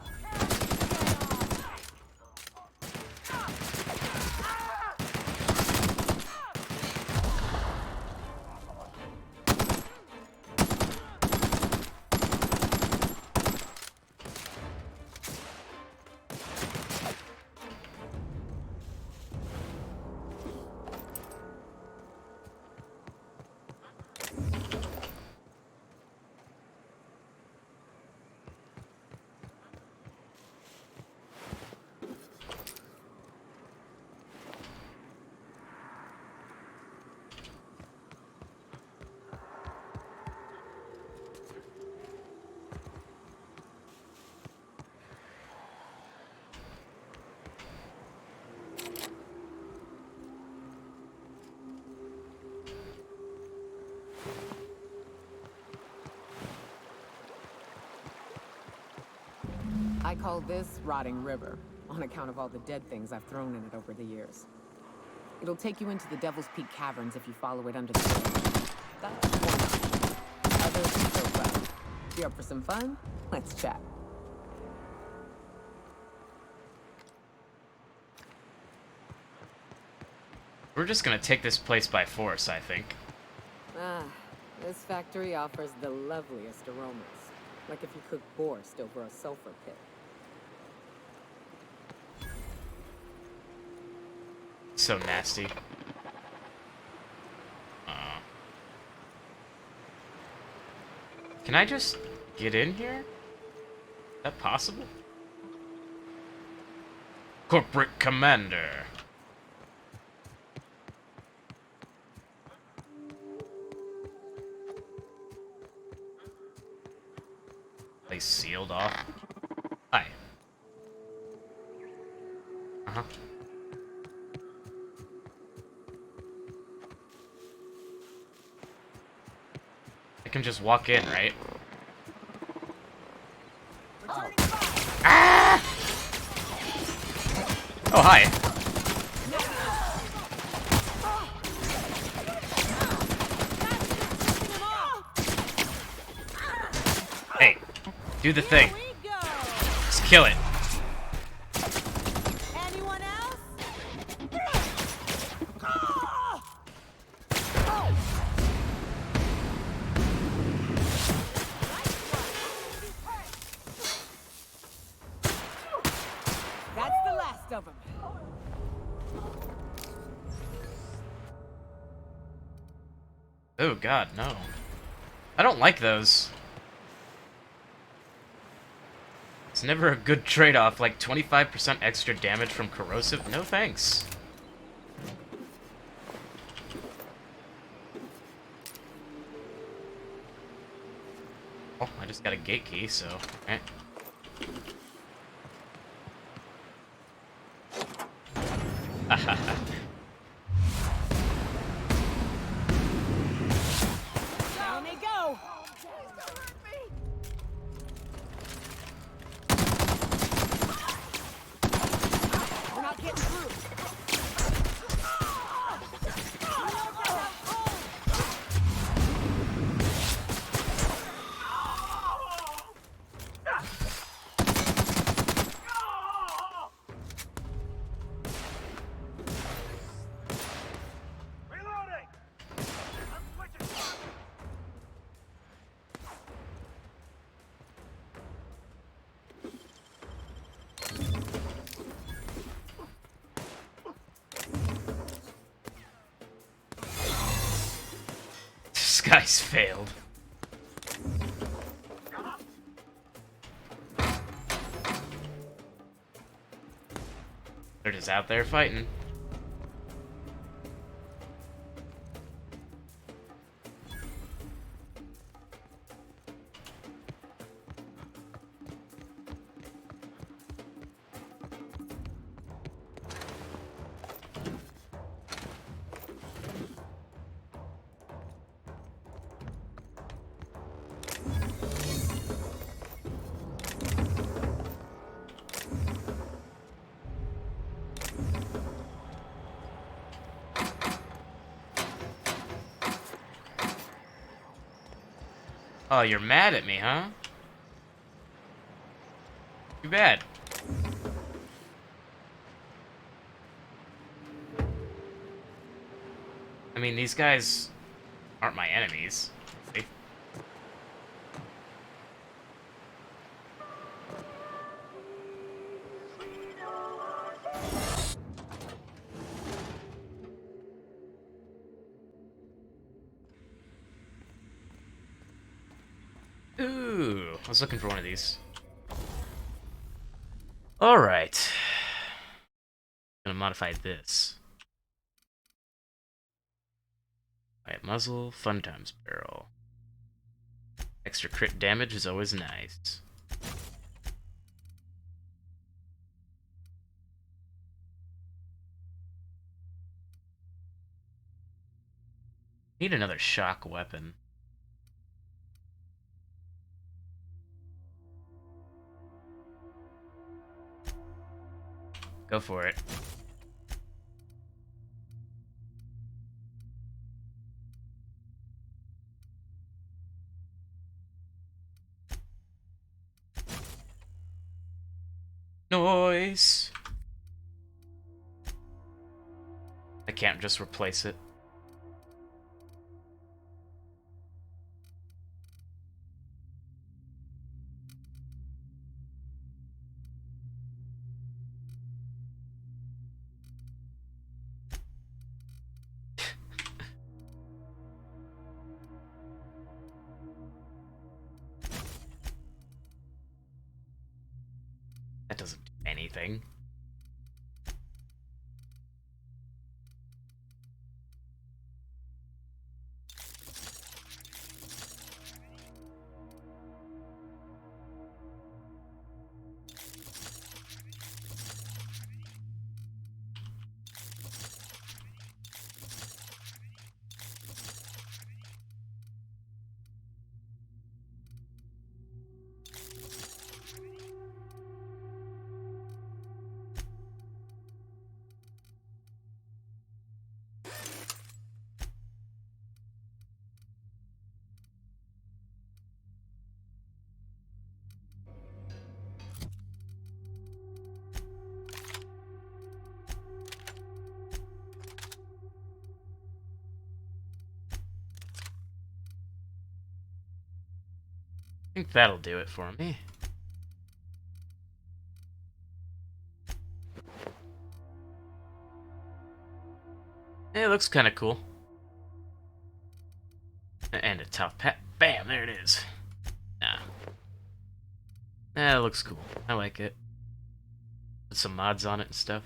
I call this Rotting River, on account of all the dead things I've thrown in it over the years. It'll take you into the Devil's Peak Caverns if you follow it under the river. That's one option. Others so well. You up for some fun? Let's chat. We're just gonna take this place by force, I think. Ah, this factory offers the loveliest aromas. Like if you cook borscht over a sulfur pit. So nasty. Can I just get in here? Is that possible? Corporate Commander. Place sealed off. Hi. Uh-huh. I can just walk in, right? Ah! Oh, hi. Hey, do the thing. Just kill it. Anyone else? That's the last of them. Oh god, no. I don't like those. It's never a good trade-off, like 25% extra damage from corrosive. No thanks. Oh, I just got a gate key, so... eh. Down they go. We're not getting through. This guy's failed. They're just out there fighting. Oh, you're mad at me, huh? Too bad. I mean, these guys aren't my enemies. See? Ooh, I was looking for one of these. Alright. Gonna modify this. Alright, muzzle, fun times barrel. Extra crit damage is always nice. Need another shock weapon. Go for it. Noise. I can't just replace it. That doesn't do anything. I think that'll do it for me. It looks kind of cool. And a tough pet. Bam, there it is. Nah. That looks cool. I like it. Put some mods on it and stuff.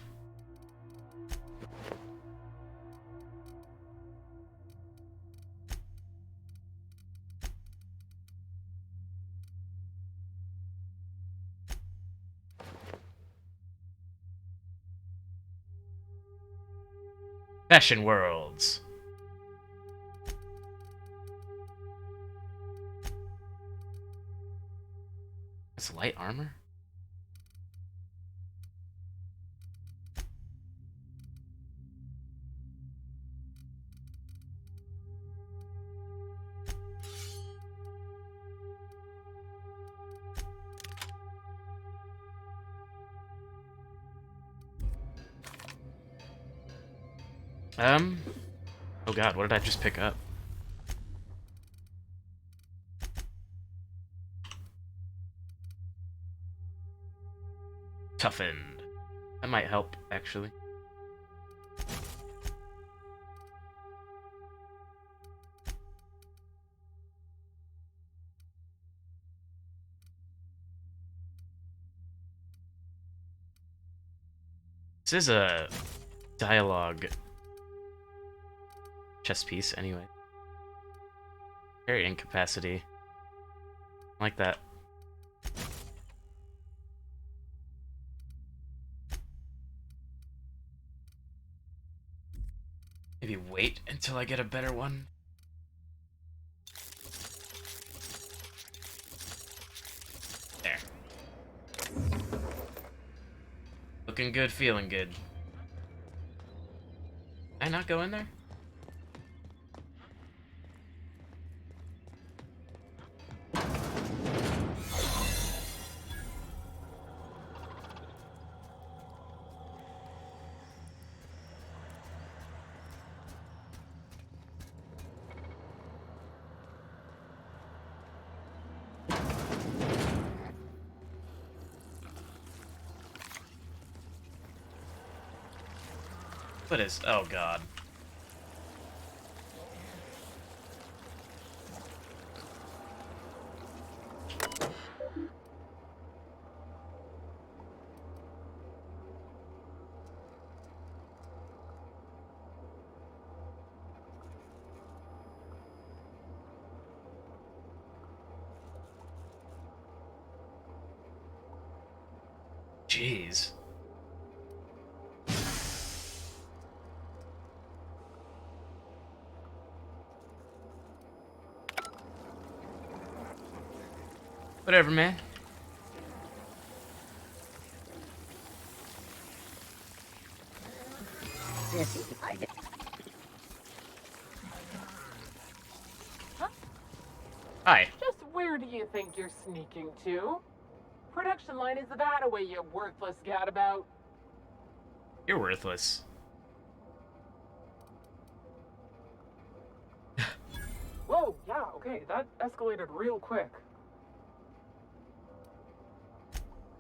Fashion Worlds. It's light armor? Oh god, what did I just pick up? Toughened. That might help, actually. This is a dialogue chess piece, anyway. Very incapacity. Like that. Maybe wait until I get a better one. There. Looking good, feeling good. Did I not go in there? What is... oh god. Jeez. Whatever, man. Hi. Just where do you think you're sneaking to? Production line is that away, you worthless gadabout. You're worthless. Whoa, yeah, okay, that escalated real quick.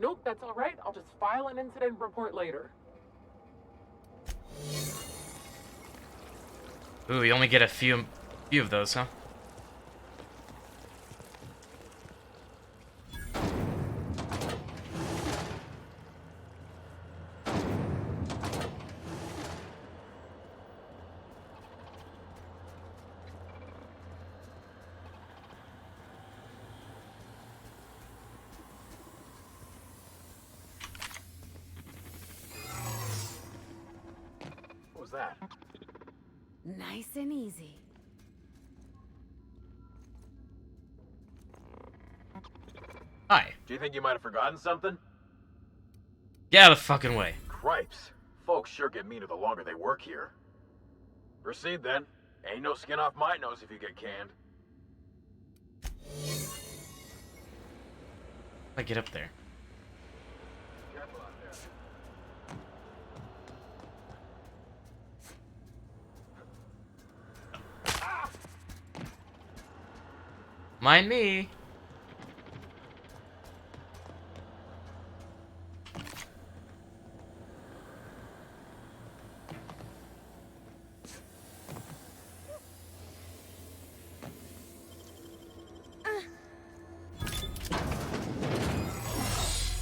Nope, that's alright. I'll just file an incident report later. Ooh, you only get a few of those, huh? What was that? Nice and easy. Hi. Do you think you might have forgotten something? Get out of the fucking way. Cripes. Folks sure get meaner the longer they work here. Proceed then. Ain't no skin off my nose if you get canned. I get up there. Careful out there. Mind me.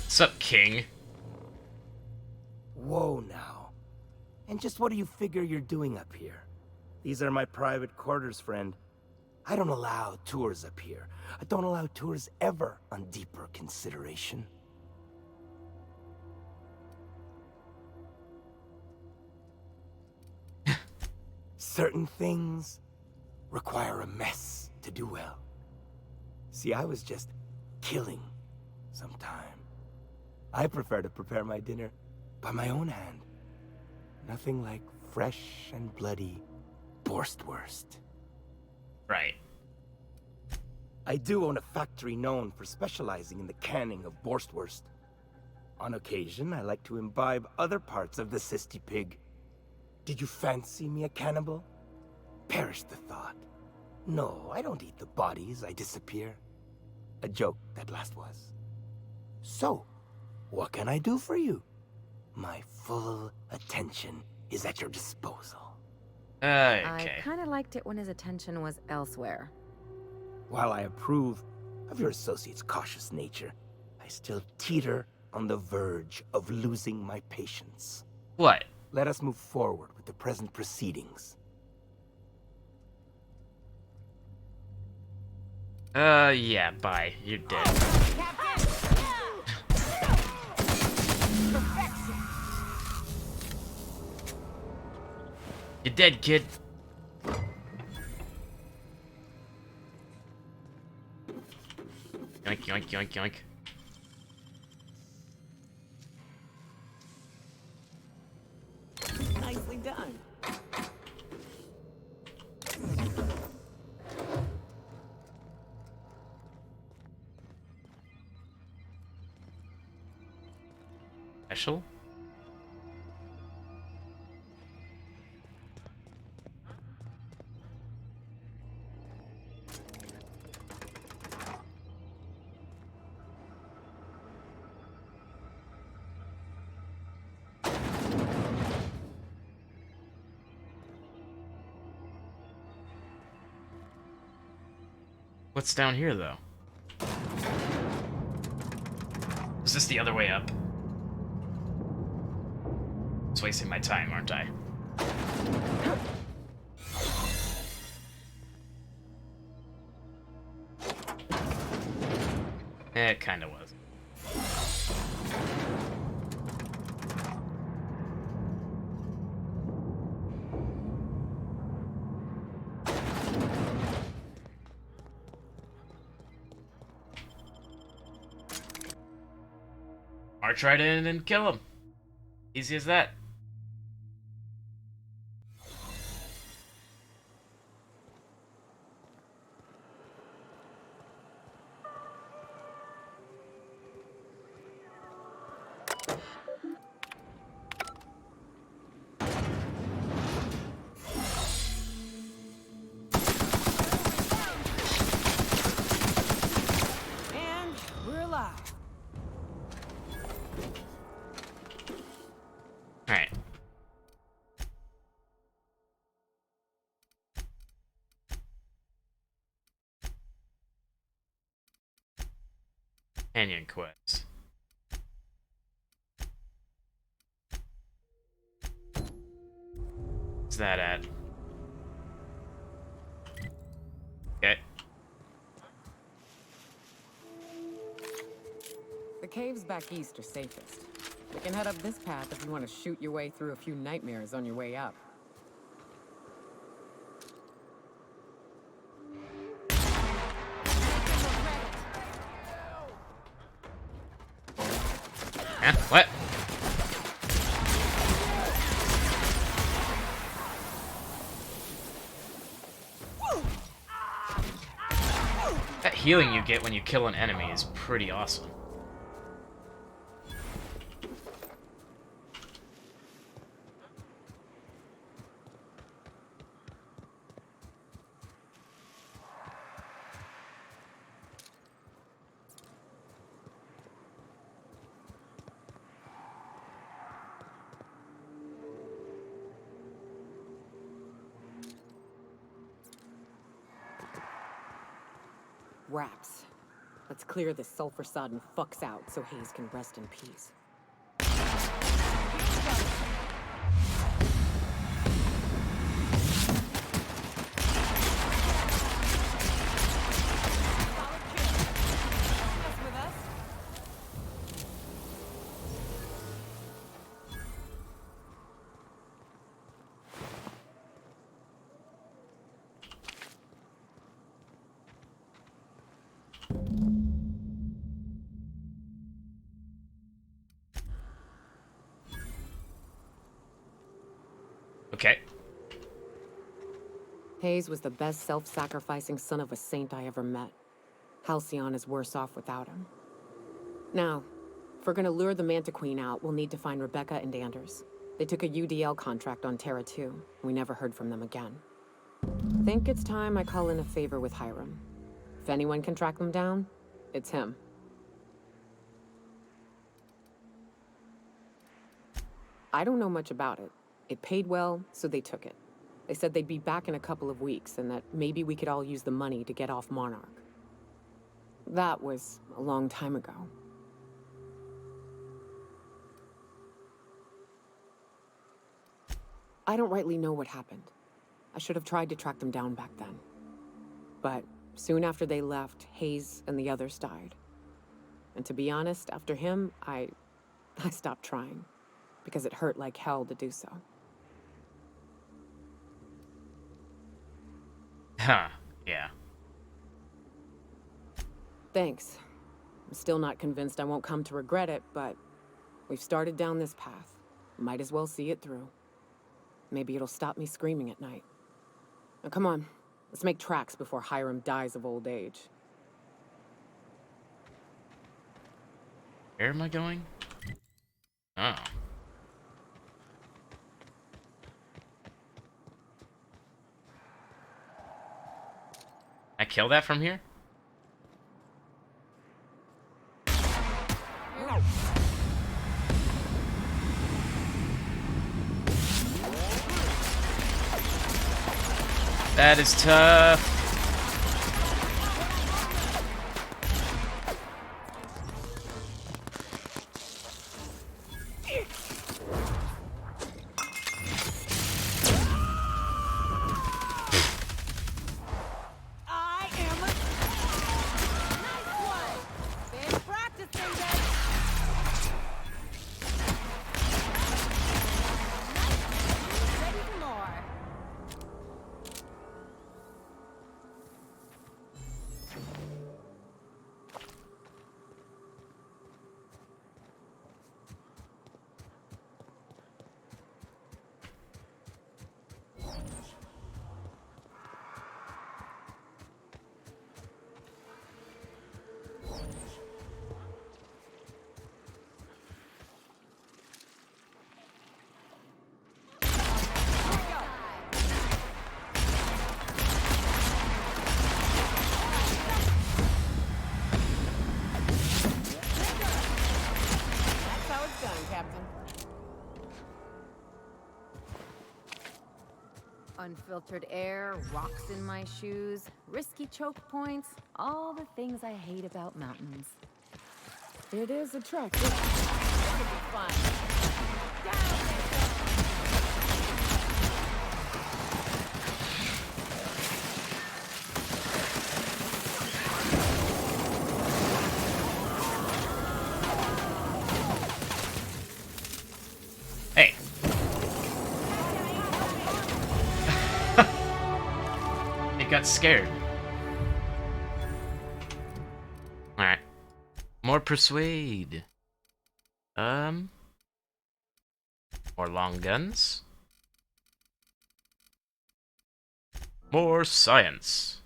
Sup, King? Whoa now. And just what do you figure you're doing up here? These are my private quarters, friend. I don't allow tours up here. I don't allow tours ever on deeper consideration. Certain things require a mess to do well. See, I was just killing some time. I prefer to prepare my dinner by my own hand. Nothing like fresh and bloody Borstwurst. Right. I do own a factory known for specializing in the canning of Borstwurst. On occasion, I like to imbibe other parts of the Sisty Pig. Did you fancy me a cannibal? Perish the thought. No, I don't eat the bodies, I disappear. A joke that last was. So, what can I do for you? My full attention is at your disposal. Okay. I kind of liked it when his attention was elsewhere. While I approve of your associate's cautious nature, I still teeter on the verge of losing my patience. What? Let us move forward with the present proceedings. Yeah, bye. You're dead. You're dead, kid. Yoink, yoink, yoink, yoink. Nicely done. Special? What's down here, though? Is this the other way up? It's wasting my time, aren't I? It kinda was. March right in and kill him. Easy as that. Canyon quest. What's that at? Okay. The caves back east are safest. We can head up this path if you want to shoot your way through a few nightmares on your way up. Huh? What? That healing you get when you kill an enemy is pretty awesome. Wraps. Let's clear this sulfur-sodden fucks out so Hayes can rest in peace. Okay. Hayes was the best self-sacrificing son of a saint I ever met. Halcyon is worse off without him. Now, if we're gonna lure the Manta Queen out, we'll need to find Rebecca and Anders. They took a UDL contract on Terra 2. We never heard from them again. Think it's time I call in a favor with Hiram. If anyone can track them down, it's him. I don't know much about it. It paid well, so they took it. They said they'd be back in a couple of weeks, and that maybe we could all use the money to get off Monarch. That was a long time ago. I don't rightly know what happened. I should have tried to track them down back then. But soon after they left, Hayes and the others died. And to be honest, after him, I stopped trying. Because it hurt like hell to do so. Huh, yeah. Thanks. I'm still not convinced I won't come to regret it, but we've started down this path. Might as well see it through. Maybe it'll stop me screaming at night. Now come on, let's make tracks before Hiram dies of old age. Where am I going? Oh. I kill that from here? That is tough. Unfiltered air, rocks in my shoes, risky choke points, all the things I hate about mountains. It is attractive. This will be fun. Hey. It got scared. Alright. More persuade. More long guns. More science.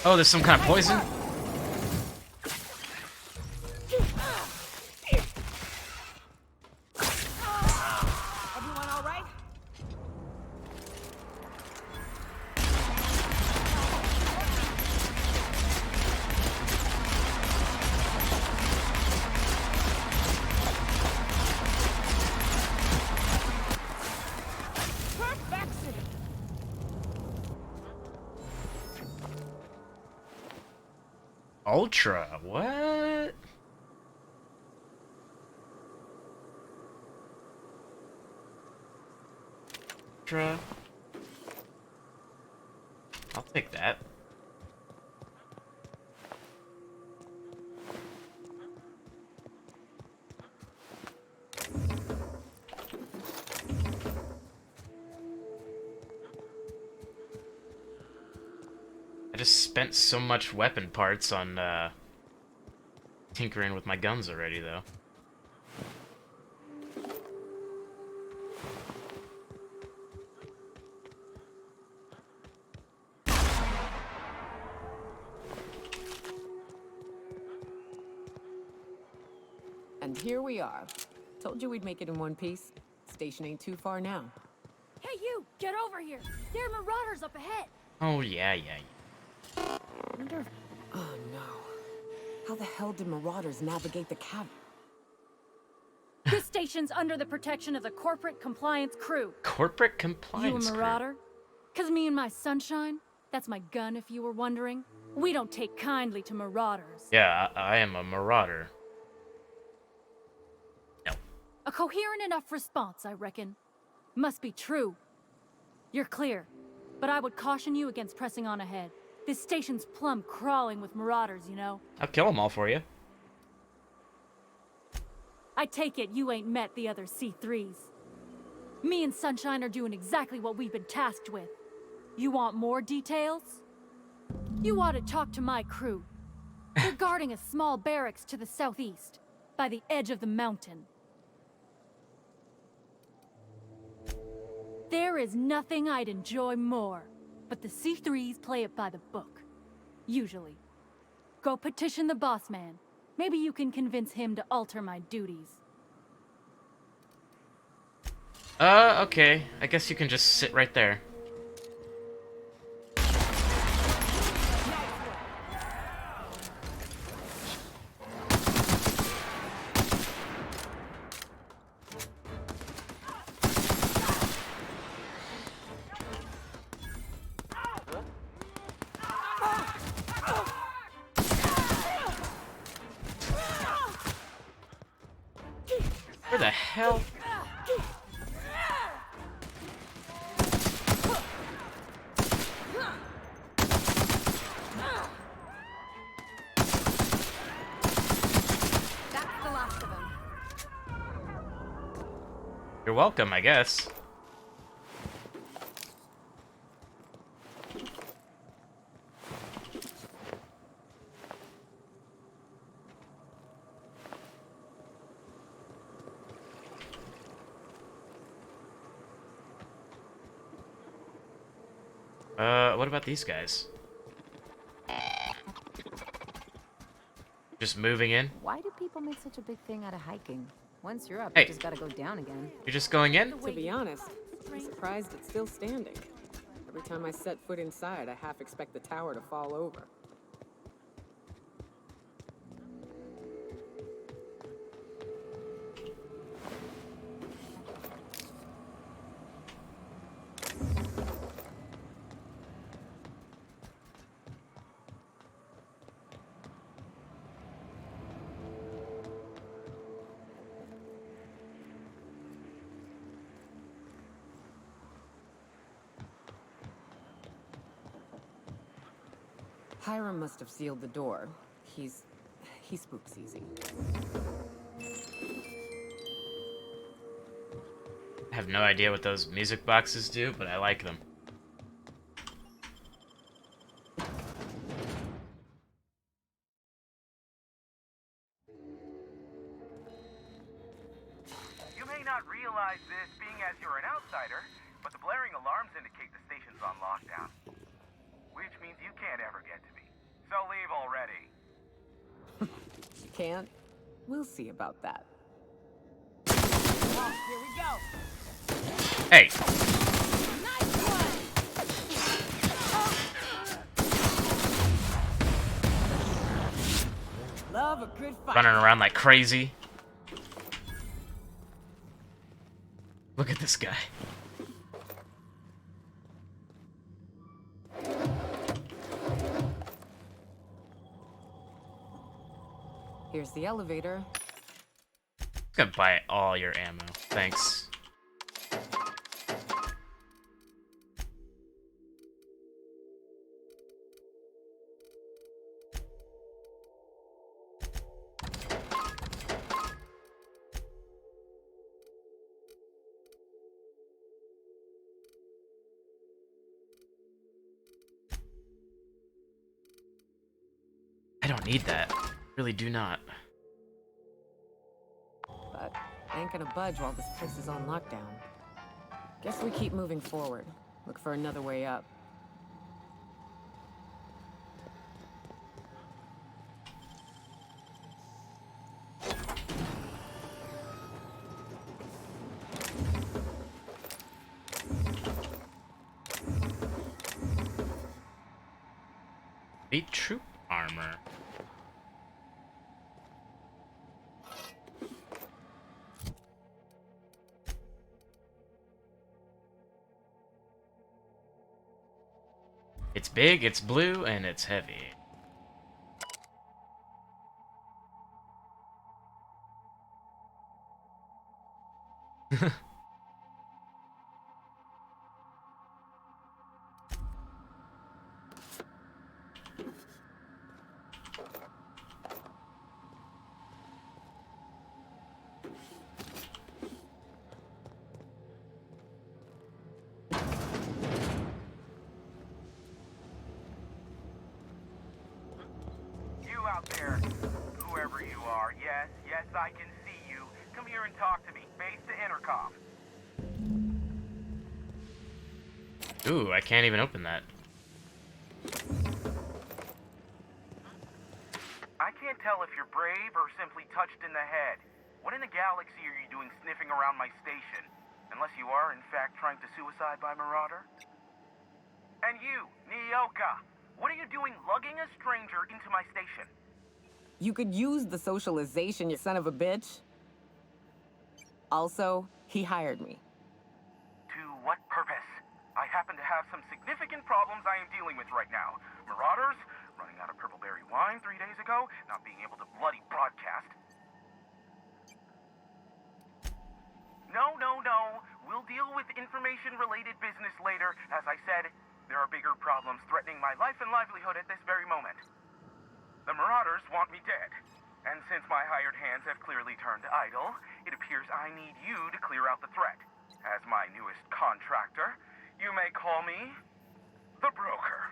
Oh, there's some kind of poison? Everyone all right? Perfection. Ultra, what? Ultra. I'll take that. I just spent so much weapon parts on, tinkering with my guns already, though. And here we are. Told you we'd make it in one piece. Station ain't too far now. Hey, you! Get over here! There are marauders up ahead! Oh, yeah. Wonder if... Oh, no. How the hell did marauders navigate the cavern? This station's under the protection of the Corporate Compliance Crew. Corporate Compliance You a Crew. marauder? 'Cause me and my sunshine, that's my gun if you were wondering, we don't take kindly to marauders. Yeah, I am a marauder. A coherent enough response, I reckon. Must be true. You're clear, but I would caution you against pressing on ahead. This station's plumb crawling with marauders, you know. I'll kill them all for you. I take it you ain't met the other C3s. Me and Sunshine are doing exactly what we've been tasked with. You want more details? You ought to talk to my crew. They're guarding a small barracks to the southeast, by the edge of the mountain. There is nothing I'd enjoy more, but the C3s play it by the book. Usually. Go petition the boss man. Maybe you can convince him to alter my duties. Okay. I guess you can just sit right there. Where the hell? That's the last of them. welcome, I guess. What about these guys? Just moving in? Why do people make such a big thing out of hiking? Once you're up, Hey. you just gotta go down again. You're just going in? To be honest, I'm surprised it's still standing. Every time I set foot inside, I half expect the tower to fall over. Hiram must have sealed the door. He spooks easy. I have no idea what those music boxes do, but I like them. You may not realize this being as you're an outsider, but the blaring alarms indicate the station's on lockdown. Which means you can't ever get to me. So leave already. Can't? We'll see about that. Oh, here we go. Hey! Nice one. Love a good fight. Running around like crazy. Look at this guy. Here's the elevator. I'm gonna buy all your ammo. Thanks. I don't need that. Really do not. But I ain't gonna budge while this place is on lockdown. Guess we keep moving forward. Look for another way up. Elite troop armor. It's big, it's blue, and it's heavy. You out there, whoever you are, yes, I can see you. Come here and talk to me. Base to intercom. Ooh, I can't even open that. I can't tell if you're brave or simply touched in the head. What in the galaxy are you doing sniffing around my station? Unless you are, in fact, trying to suicide by Marauder? And you, Nyoka, what are you doing lugging a stranger into my station? You could use the socialization, you son of a bitch. Also, he hired me. To what purpose? I happen to have some significant problems I am dealing with right now. Marauders, running out of purple berry wine 3 days ago, not being able to bloody broadcast. No. We'll deal with information-related business later. As I said, there are bigger problems threatening my life and livelihood at this very moment. The Marauders want me dead. And since my hired hands have clearly turned idle, it appears I need you to clear out the threat. As my newest contractor, you may call me the broker.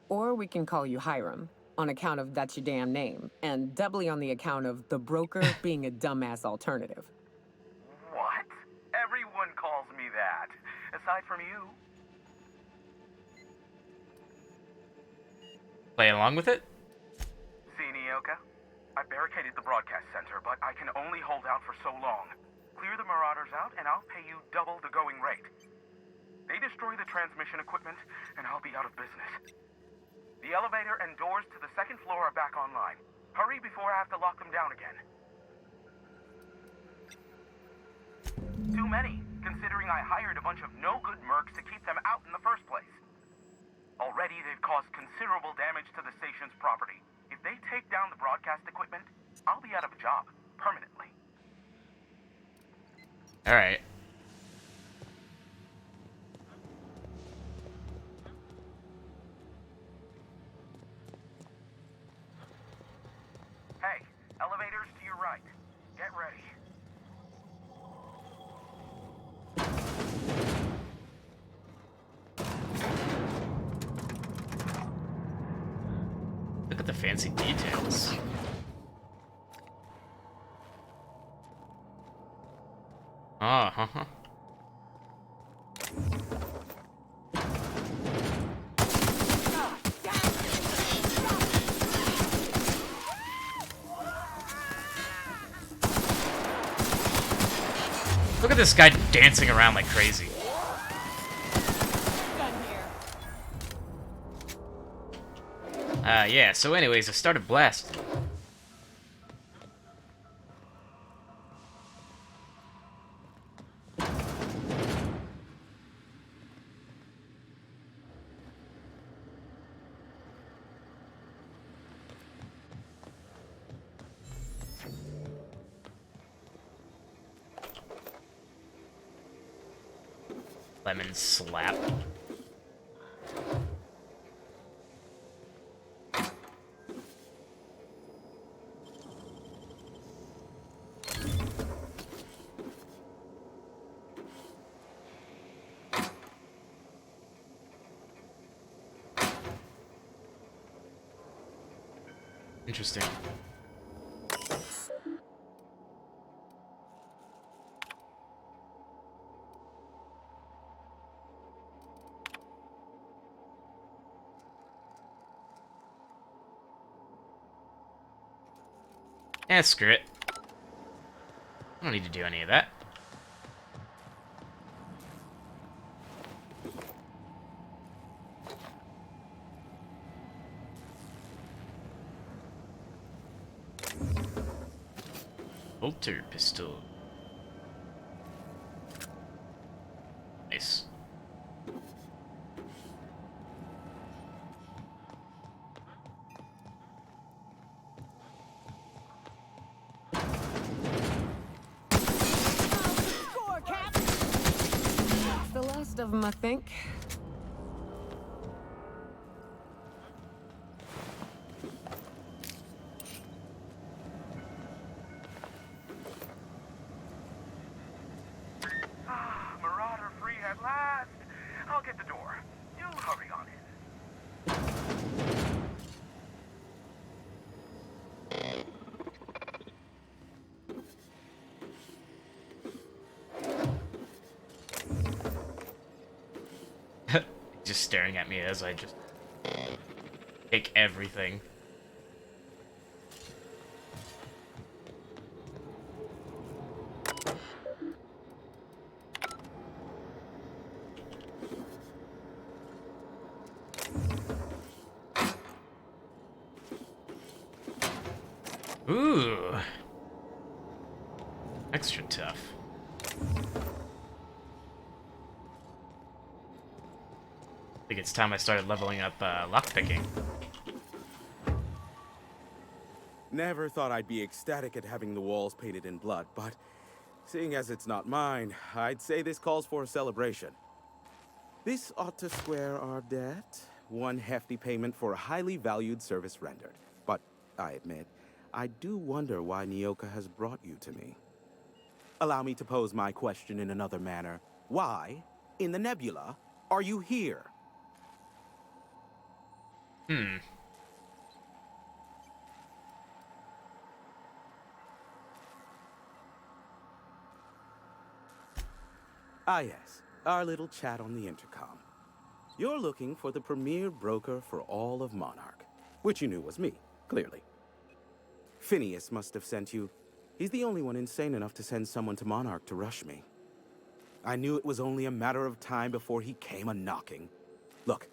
Or we can call you Hiram, on account of that's your damn name, and doubly on the account of the broker being a dumbass alternative. What? Everyone calls me that, aside from you. Play along with it? See, Nyoka? I barricaded the broadcast center, but I can only hold out for so long. Clear the Marauders out, and I'll pay you double the going rate. They destroy the transmission equipment, and I'll be out of business. The elevator and doors to the second floor are back online. Hurry before I have to lock them down again. Too many, considering I hired a bunch of no-good mercs to keep them out in the first place. Already, they've caused considerable damage to the station's property. If they take down the broadcast equipment, I'll be out of a job, permanently. Alright. Hey, elevators to your right. Get ready. Look at the fancy details. Oh, huh. Look at this guy dancing around like crazy. Yeah, so anyways, I started blasting. Lemon slap. Interesting. Screw it. I don't need to do any of that. Bolter pistol. Nice. The last of them, I think. Marauder free at last. I'll get the door. You hurry on in. Just staring at me as I just take everything. Ooh. Extra tough. I think it's time I started leveling up lockpicking. Never thought I'd be ecstatic at having the walls painted in blood, but seeing as it's not mine, I'd say this calls for a celebration. This ought to square our debt. One hefty payment for a highly valued service rendered. But I admit, I do wonder why Nyoka has brought you to me. Allow me to pose my question in another manner. Why, in the nebula, are you here? Ah yes, our little chat on the intercom. You're looking for the premier broker for all of Monarch, which you knew was me, clearly. Phineas must have sent you. He's the only one insane enough to send someone to Monarch to rush me. I knew it was only a matter of time before he came a-knocking. Look,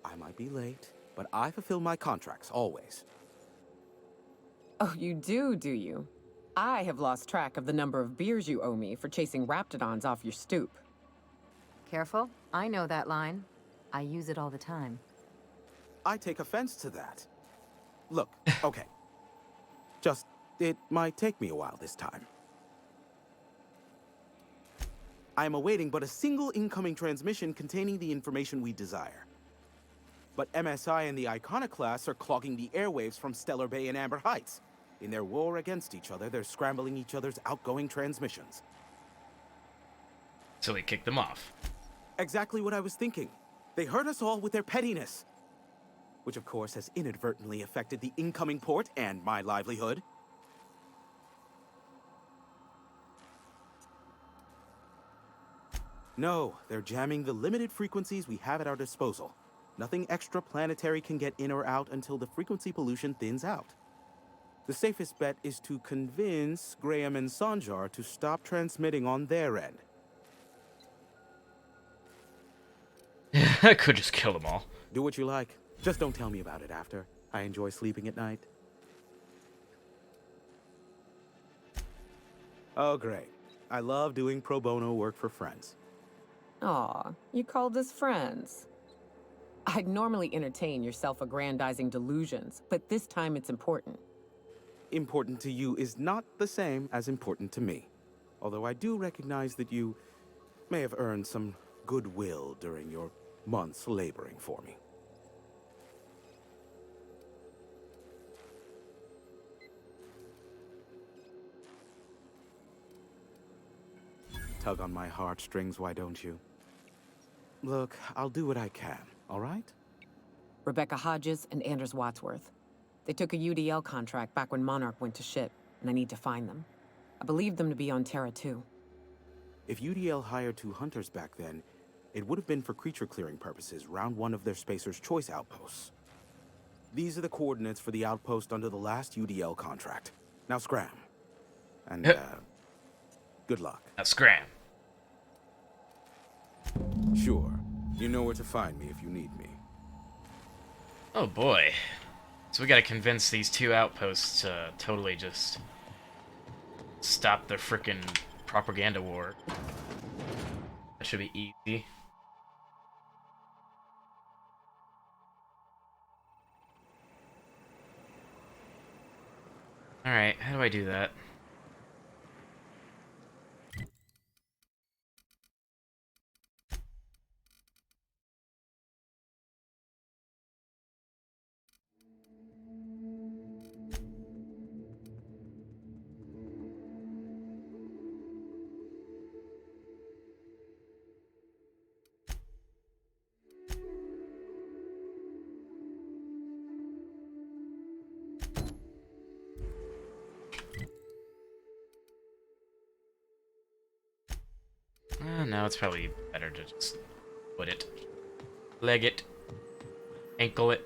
I might be late, but I fulfill my contracts, always. Oh, you do you? I have lost track of the number of beers you owe me for chasing Raptidons off your stoop. Careful, I know that line. I use it all the time. I take offense to that. Look, okay. Just, it might take me a while this time. I am awaiting but a single incoming transmission containing the information we desire. But MSI and the Iconoclasts are clogging the airwaves from Stellar Bay and Amber Heights. In their war against each other, they're scrambling each other's outgoing transmissions. So we kicked them off. Exactly what I was thinking. They hurt us all with their pettiness. Which of course has inadvertently affected the incoming port and my livelihood. No, they're jamming the limited frequencies we have at our disposal. Nothing extraplanetary can get in or out until the frequency pollution thins out. The safest bet is to convince Graham and Sanjar to stop transmitting on their end. I could just kill them all. Do what you like. Just don't tell me about it after. I enjoy sleeping at night. Oh, great. I love doing pro bono work for friends. Aw, you called us friends. I'd normally entertain your self-aggrandizing delusions, but this time it's important. Important to you is not the same as important to me. Although I do recognize that you may have earned some goodwill during your months laboring for me. Tug on my heartstrings, why don't you? Look, I'll do what I can, all right? Rebecca Hodges and Anders Wadsworth. They took a UDL contract back when Monarch went to shit, and I need to find them. I believe them to be on Terra 2. If UDL hired 2 hunters back then, it would have been for creature clearing purposes, round 1 of their Spacer's Choice outposts. These are the coordinates for the outpost under the last UDL contract. Now scram. And, good luck. Now scram. Sure. You know where to find me if you need me. Oh boy. So we gotta convince these 2 outposts to totally just stop their frickin' propaganda war. That should be easy. Alright, how do I do that? Now it's probably better to just put it, leg it, ankle it.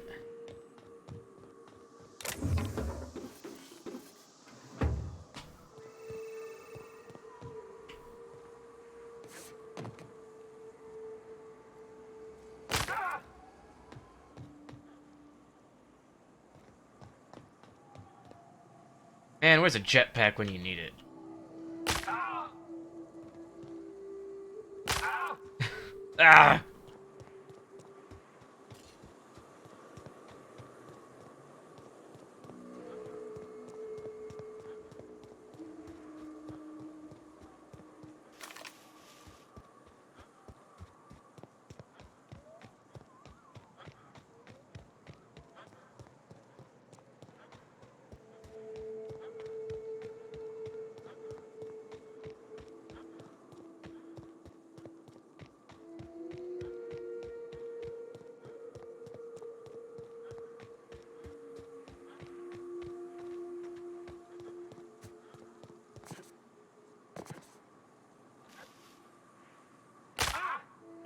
Man, where's a jetpack when you need it? Ah!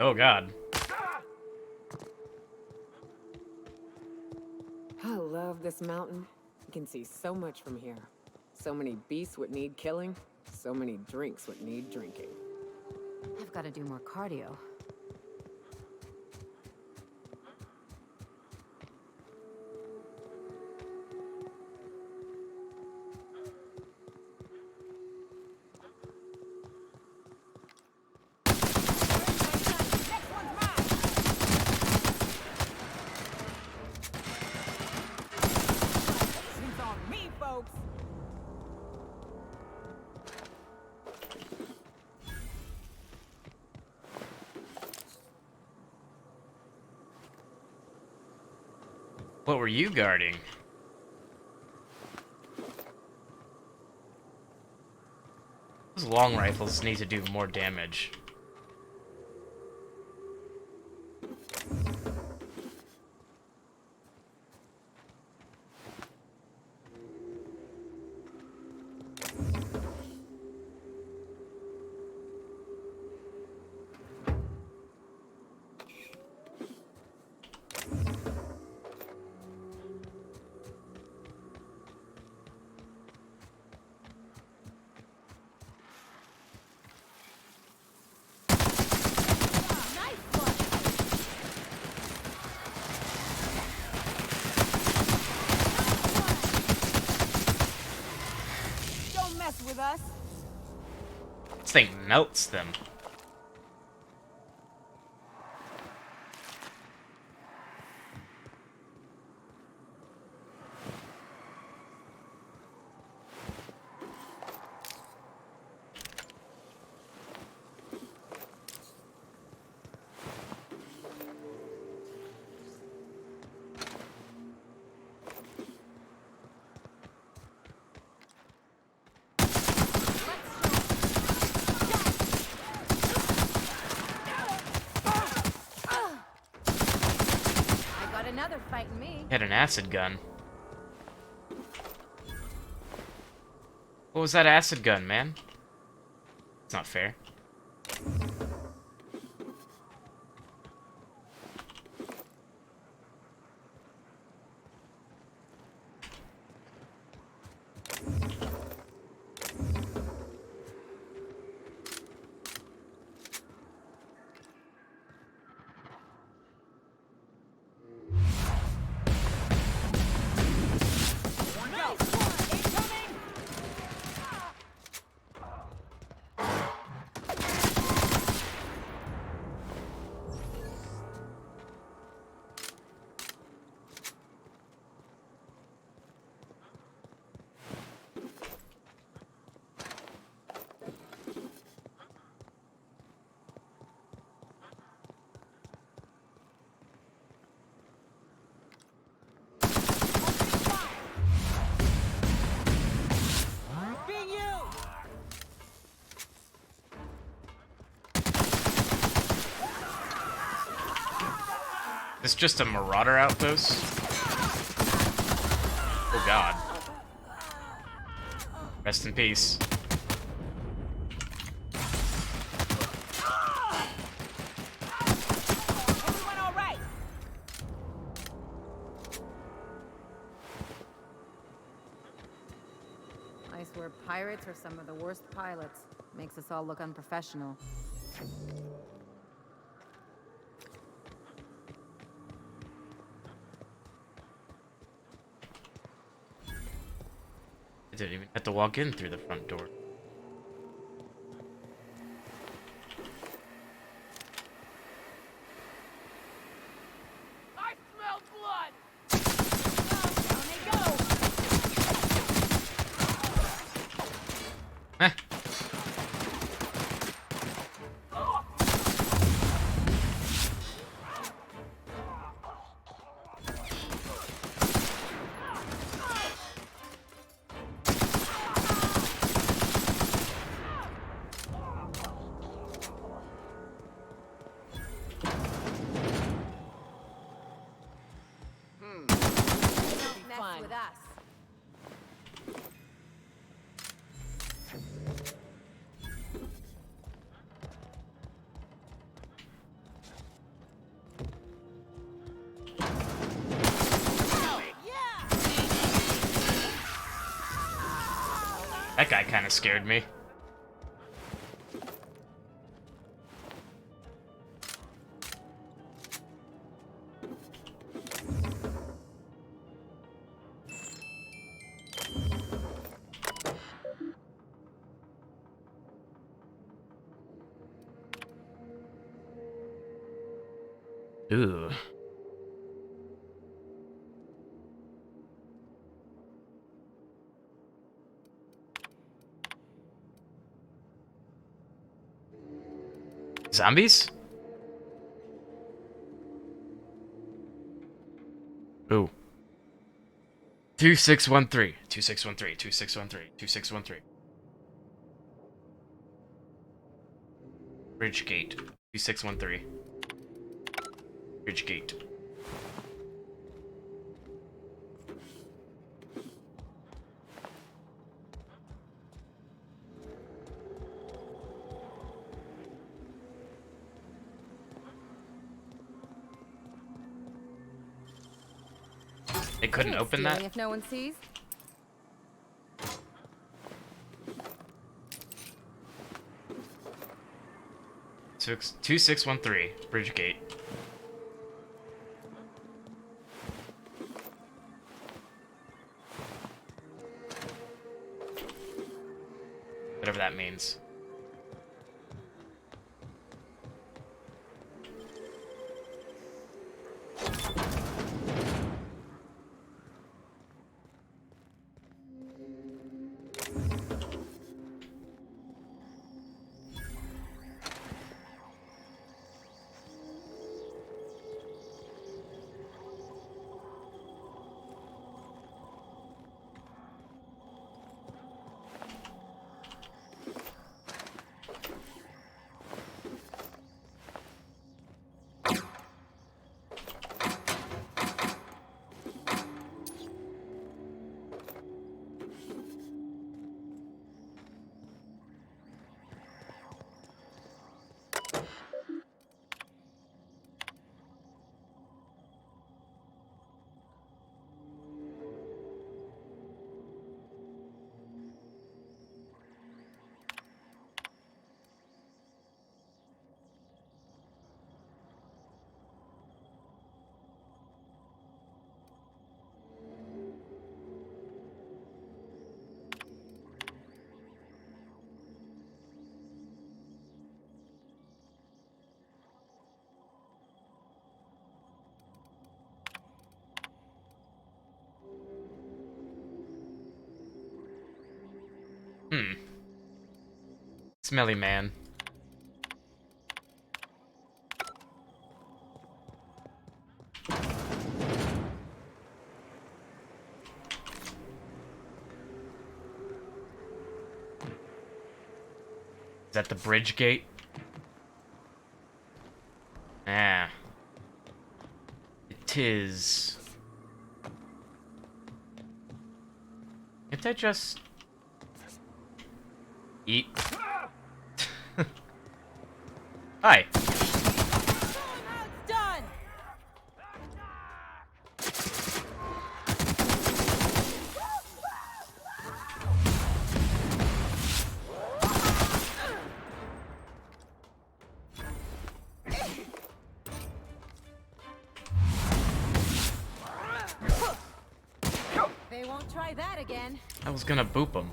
Oh god. I love this mountain. You can see so much from here. So many beasts would need killing. So many drinks would need drinking. I've got to do more cardio. What were you guarding? Those long rifles need to do more damage. With us. This thing melts them. Another fighting me. He had an acid gun. What was that acid gun, man? It's not fair. It's just a Marauder outpost? Oh god. Rest in peace. I swear pirates are some of the worst pilots. Makes us all look unprofessional. I didn't even have to walk in through the front door. I smell blood! Down they go! Heh. That guy kind of scared me. Ooh. Zombies? Ooh. 2613. 2613. 2613. 2613. Bridge gate. 2613. Bridge gate. They couldn't open that? If no one sees. So 2613, bridge gate. Whatever that means. Smelly man. Is that the bridge gate? Ah. It is. Can't I just eat? Hi. Done. They won't try that again. I was gonna boop him.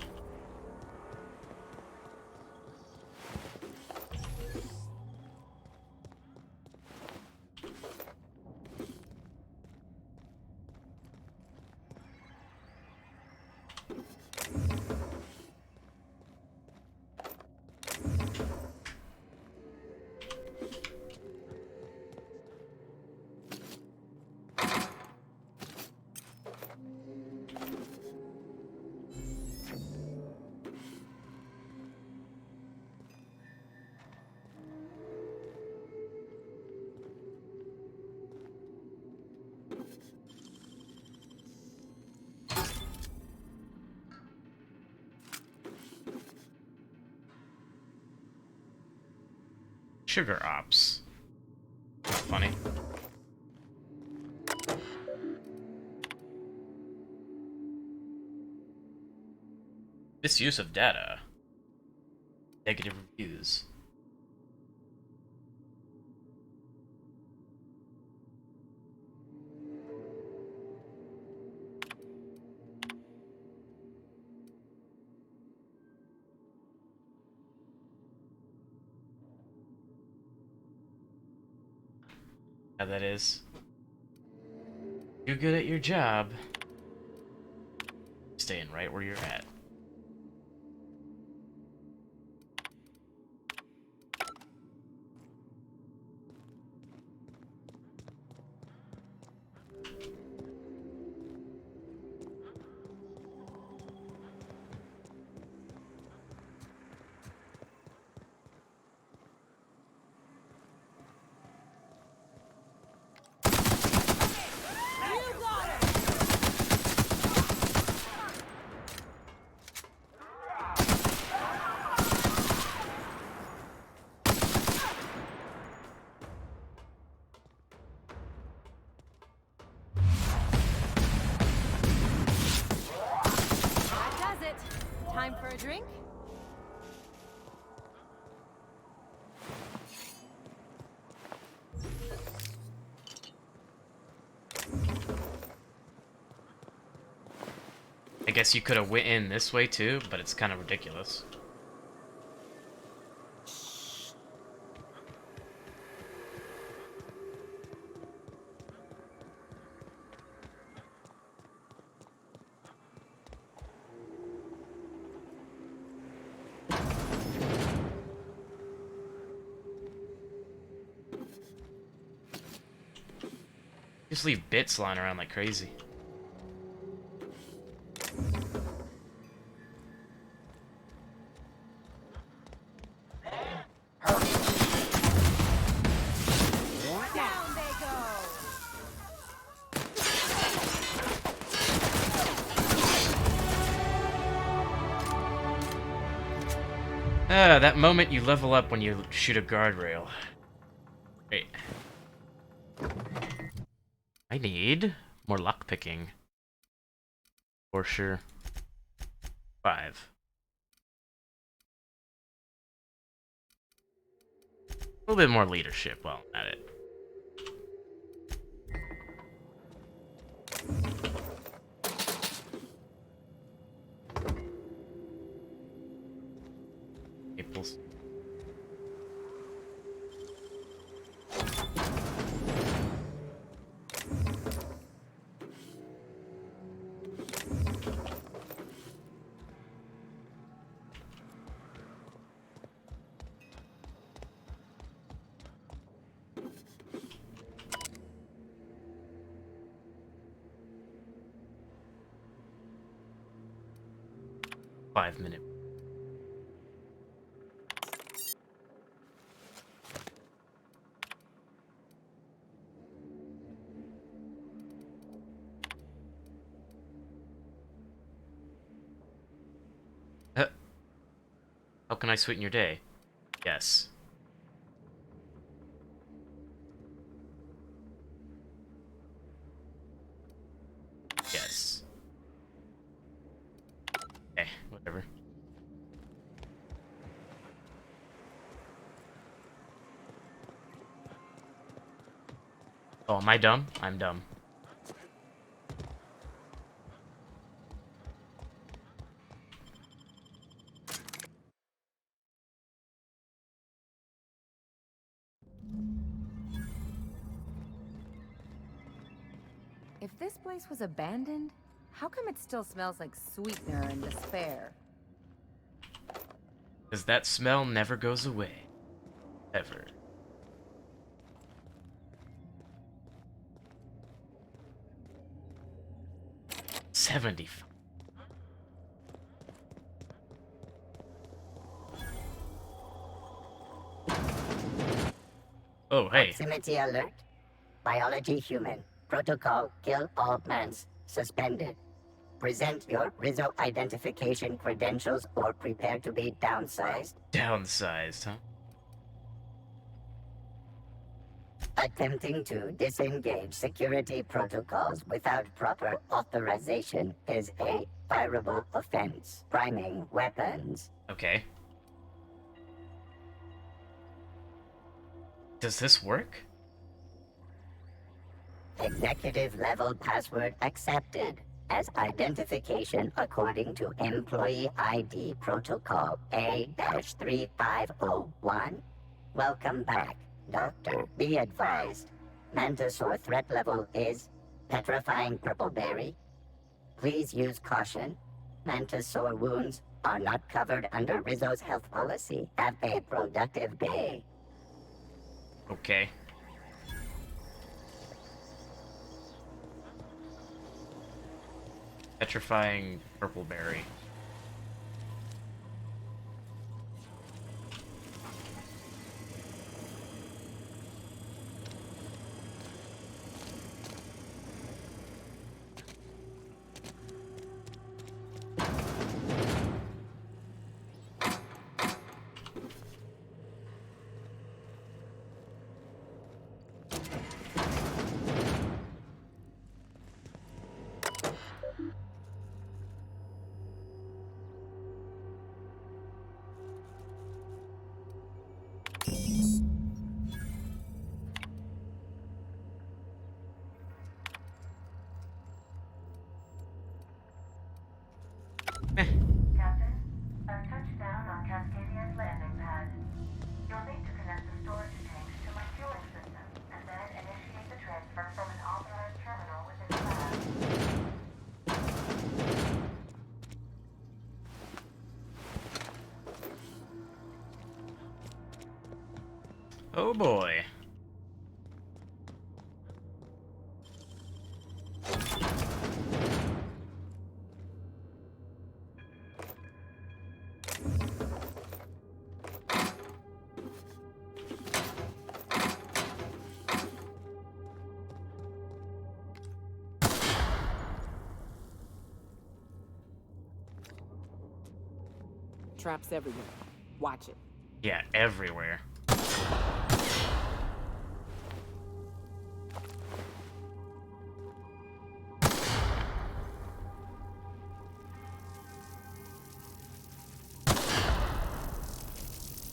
Sugar ops. Funny. Misuse of data. Negative reviews. How that is. You're good at your job. Staying right where you're at. Time for a drink? I guess you could have went in this way too, but it's kind of ridiculous. Just leave bits lying around like crazy. Down they go. That moment you level up when you shoot a guardrail. Great. I need more lockpicking. For sure. 5. A little bit more leadership while I'm at it. Maples. Minute. How can I sweeten your day? Yes. Yes. Okay, whatever. Oh, am I dumb? I'm dumb. If this place was abandoned, how come it still smells like sweetener and despair? Because that smell never goes away. Ever. $70. Oh, hey. Proximity alert. Biology human. Protocol kill all plants. Suspended. Present your Rizzo identification credentials or prepare to be downsized. Downsized, huh? Attempting to disengage security protocols without proper authorization is a fireable offense. Priming weapons. Okay. Does this work? Executive level password accepted as identification according to Employee ID Protocol A-3501. Welcome back, Doctor. Be advised, Mantisaur threat level is petrifying purple berry. Please use caution. Mantisaur wounds are not covered under Rizzo's health policy. Have a productive day. Okay. Petrifying purple berry. Captain, I've touched down on Cascadia's landing pad. You'll need to connect the storage tanks to my fueling system, and then initiate the transfer from an authorized terminal within the lab. Oh boy. Traps everywhere. Watch it. Yeah, everywhere.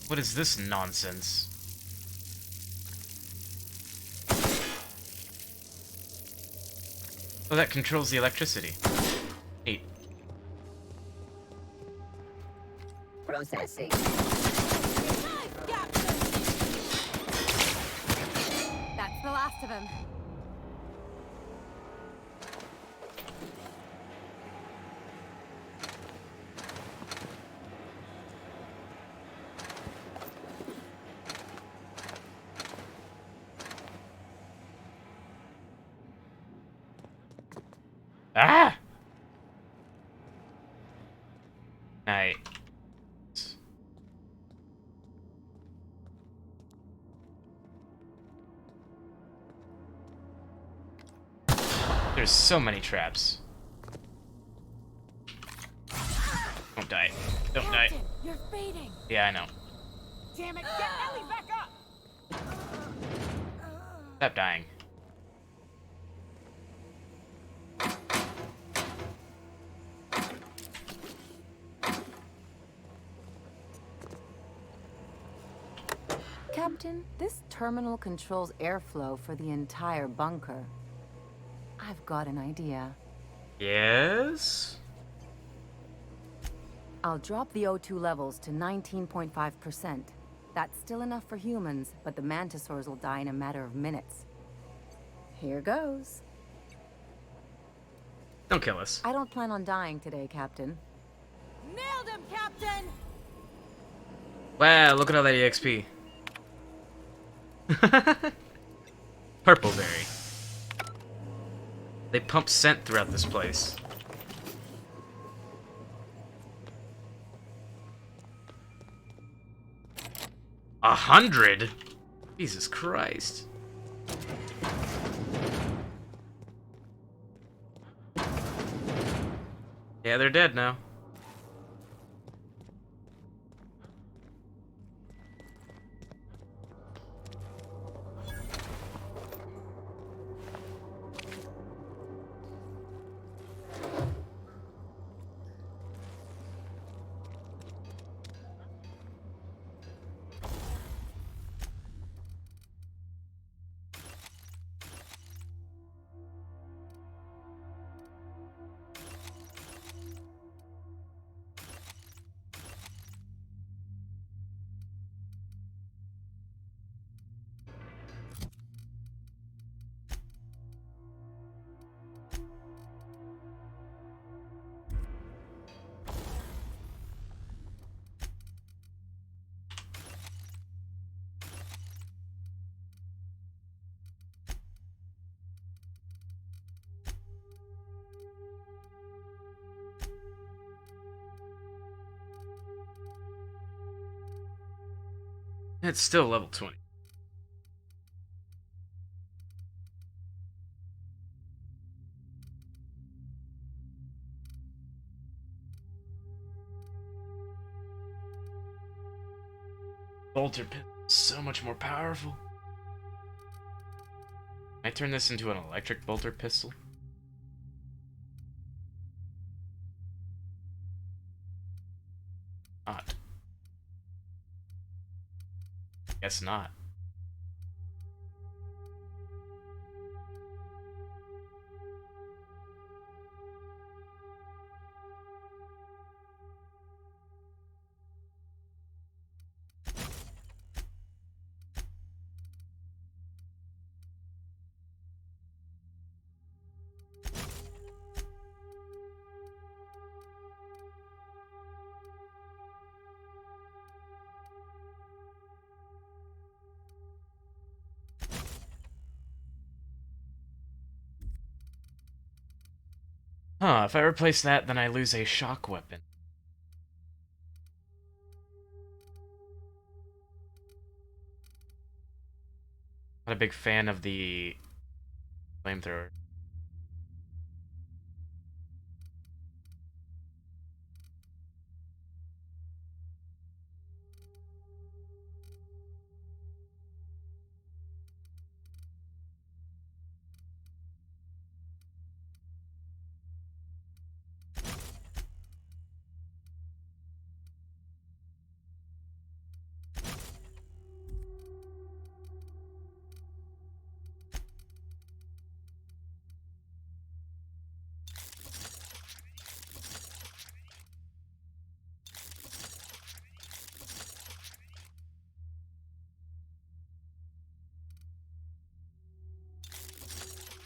What is this nonsense? Oh, that controls the electricity. Neat. Processing. That's the last of him. Ah! Night. There's so many traps. Don't die. Don't die. Captain, you're fading. Yeah, I know. Damn it, get Ellie back up! Stop dying. Captain, this terminal controls airflow for the entire bunker. I've got an idea. Yes? I'll drop the O2 levels to 19.5%. That's still enough for humans, but the Mantisaurs will die in a matter of minutes. Here goes. Don't kill us. I don't plan on dying today, Captain. Nailed him, Captain! Wow, look at all that EXP. Purple berry. They pump scent throughout this place. $100? Jesus Christ. Yeah, they're dead now. It's still level 20. Bolter pistol, so much more powerful. Can I turn this into an electric bolter pistol? Not. Guess not. Huh, if I replace that, then I lose a shock weapon. Not a big fan of the flamethrower.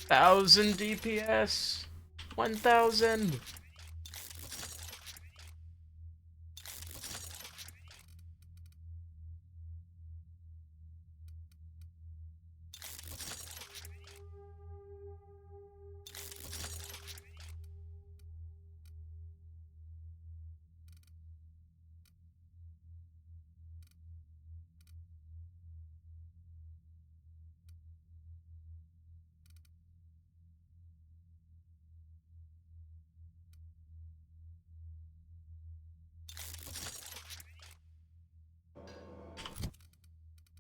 Thousand DPS, 1,000.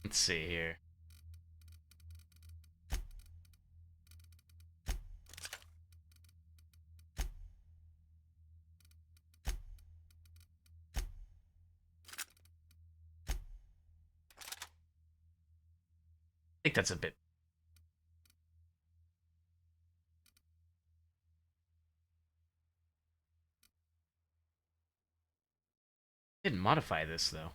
Let's see here. I think that's a bit. Didn't modify this though.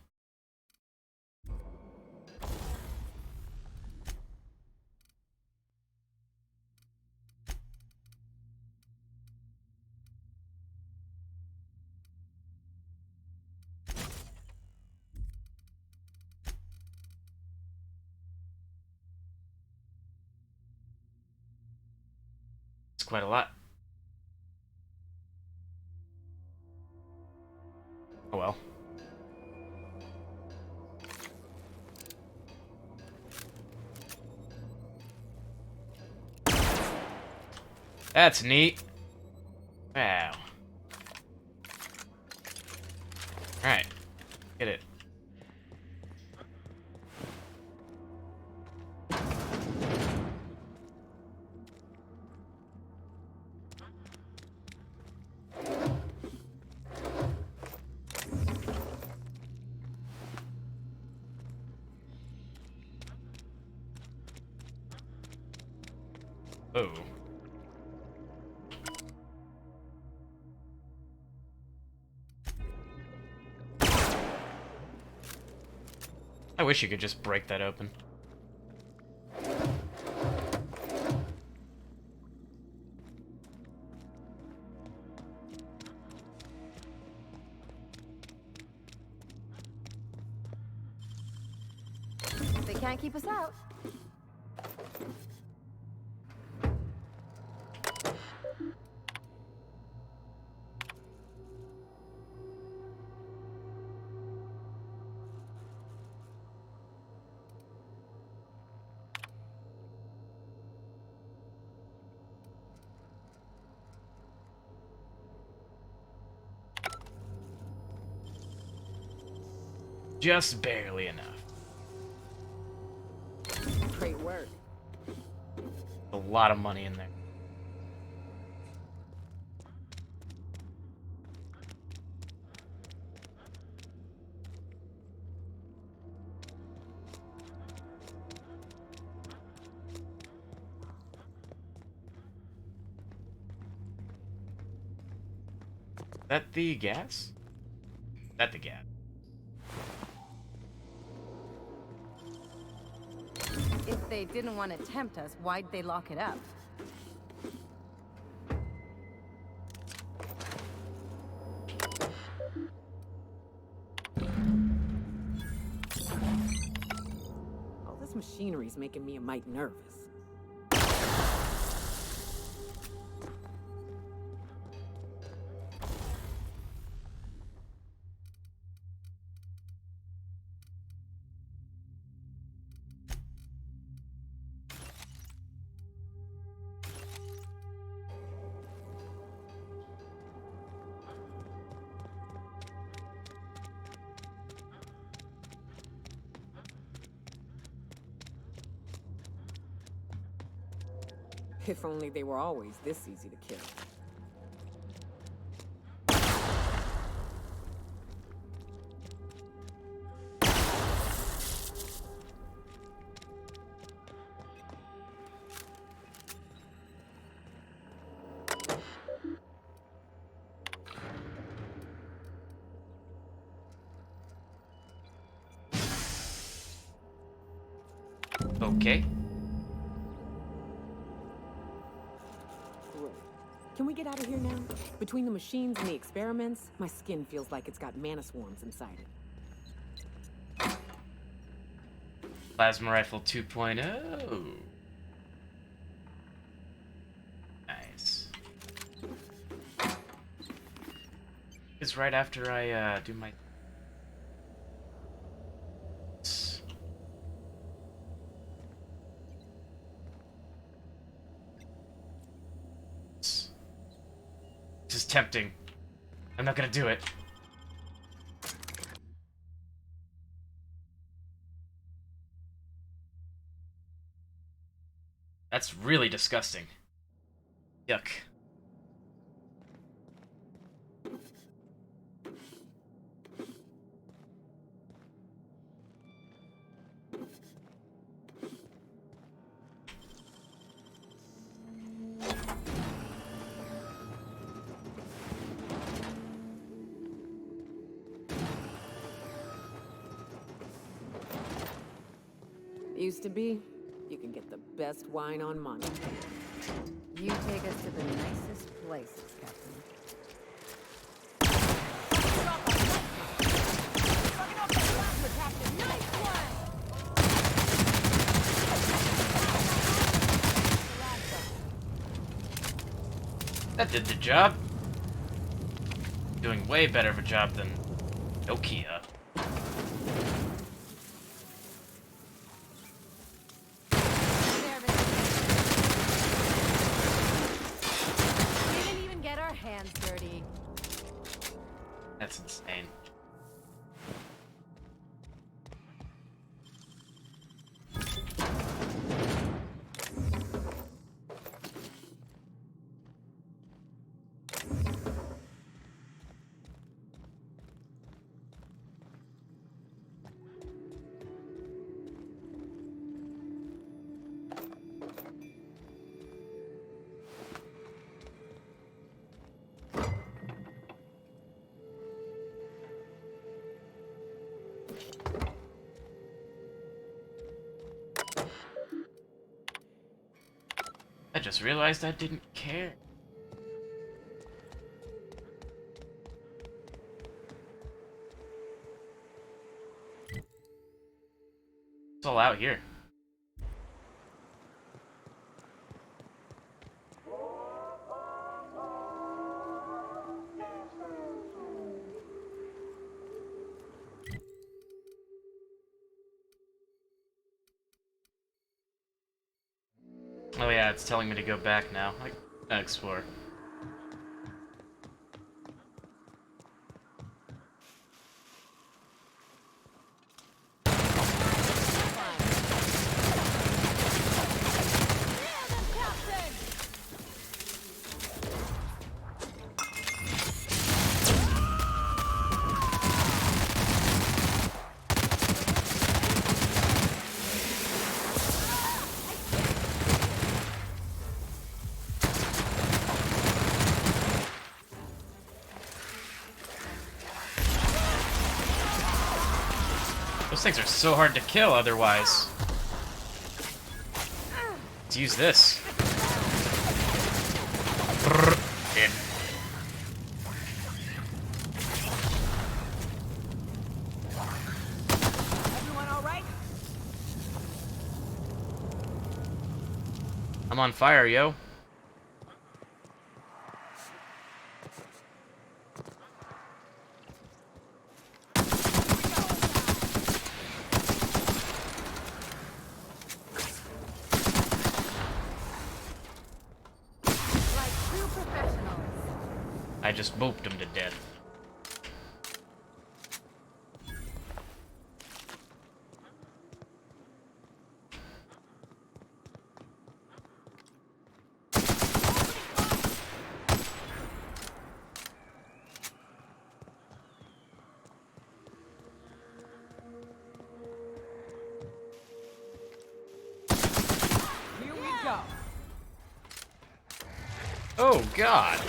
It's quite a lot. Oh well. That's neat. Wow. Alright. Get it. Oh. I wish you could just break that open. They can't keep us out. Just barely enough. Great work. A lot of money in there. That the gas? That the gas. If they didn't want to tempt us, why'd they lock it up? All this machinery's making me a mite nervous. If only they were always this easy to kill. Okay. Can we get out of here now? Between the machines and the experiments, my skin feels like it's got mana swarms inside it. Plasma Rifle 2.0. Nice. It's right after I do my... This is tempting. I'm not gonna do it. That's really disgusting. Yuck. Used to be, you can get the best wine on Monte. You take us to the nicest places, Captain. That did the job. Doing way better of a job than Nokia. Dirty. That's insane. I just realized I didn't care. It's all out here. Oh yeah, it's telling me to go back now. I can explore. These things are so hard to kill otherwise. Let's use this. Brrr. In. Everyone all right? I'm on fire, yo. I just booped him to death. Here we go. Oh, God.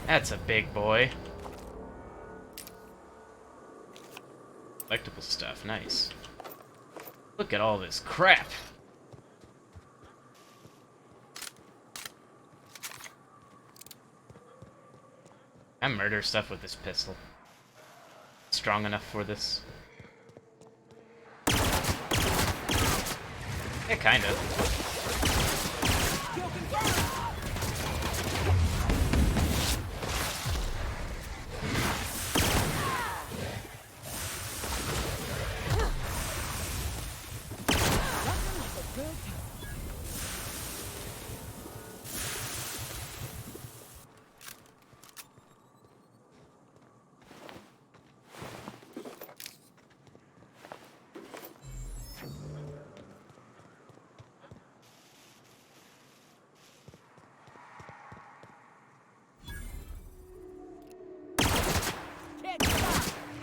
That's a big boy. Collectible stuff, nice. Look at all this crap. I murder stuff with this pistol. Strong enough for this. Yeah, kind of.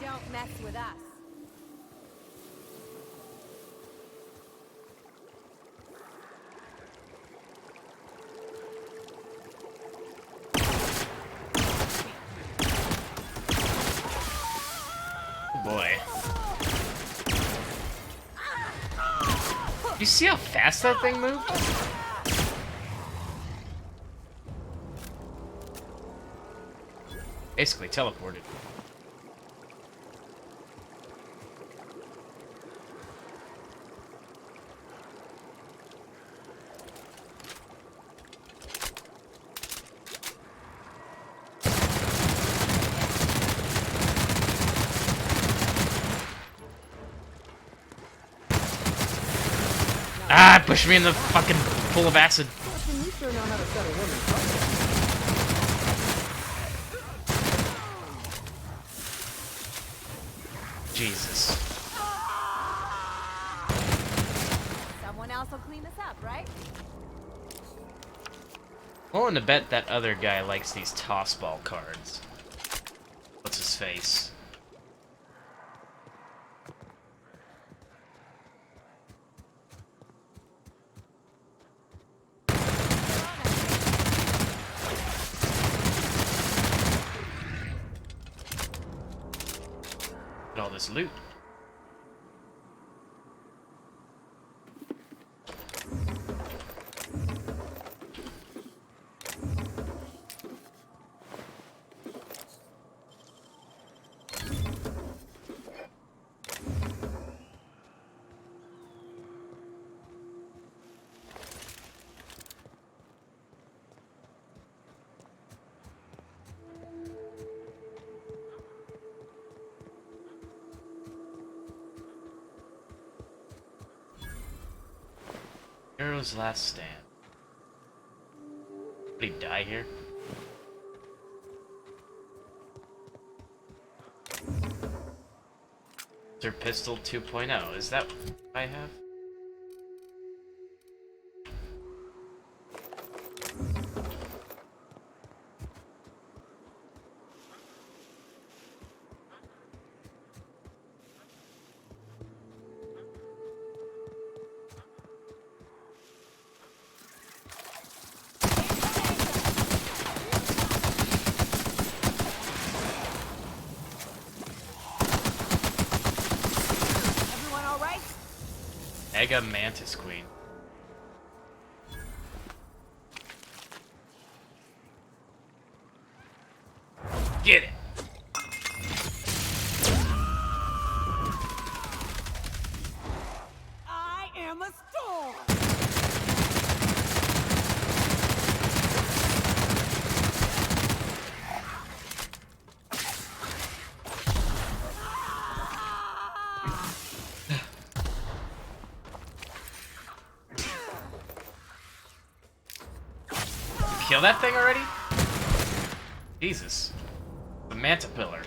Don't mess with us. Boy. You see how fast that thing moved? Basically teleported. Ah, push me in the fucking pool of acid. You sure know how to set a woman up. Jesus. Someone else will clean this up, right? I'm willing to bet that other guy likes these tossball cards. What's his face? All this loot. Hero's last stand. Did he die here? Laser Pistol 2.0. Is that what I have? Mega Mantis Queen. Get it! I am a storm! Kill that thing already? Jesus. The Manta Pillar.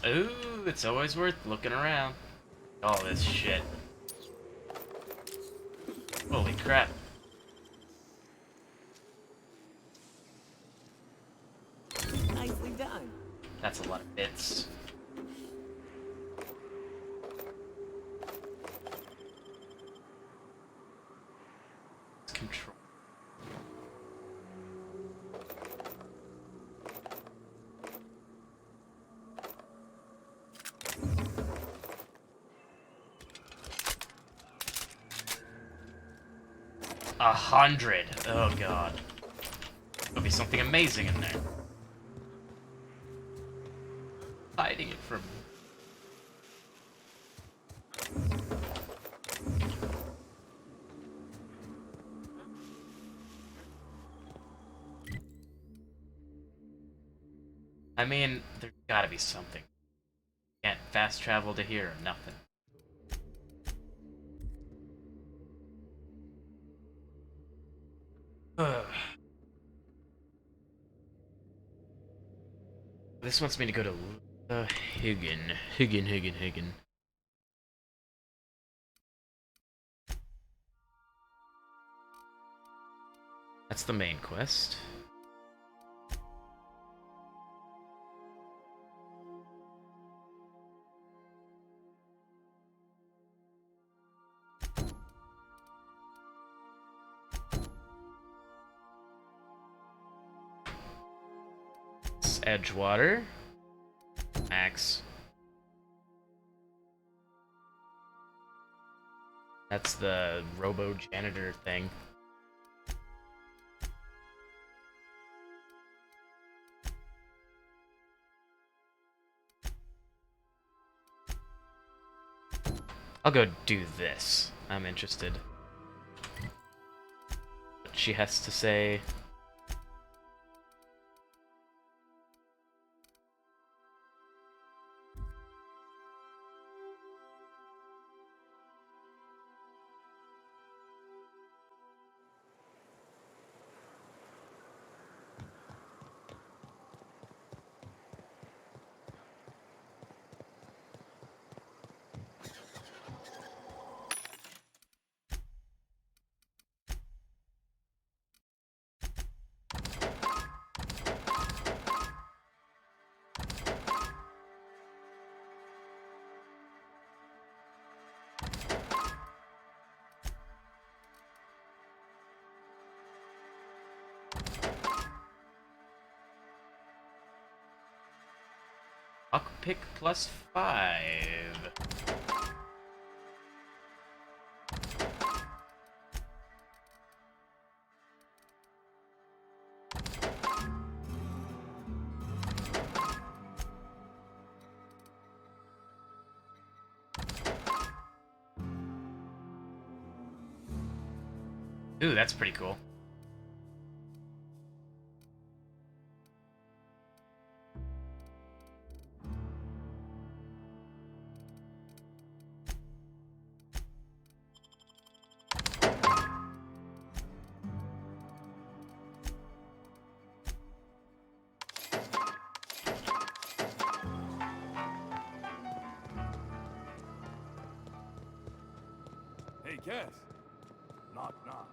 Ooh, it's always worth looking around. All this shit. Holy crap. Nicely done. That's a lot of bits. Control. A 100. Oh god. There'll be something amazing in there. Hiding it from me. I mean, there's gotta be something. Can't fast travel to here or nothing. Ugh. This wants me to go to Higgin. That's the main quest. It's Edgewater. Max. That's the robo-janitor thing. I'll go do this. I'm interested. What she has to say. Lockpick +5. Ooh, that's pretty cool. Hey, Cass. Knock, knock.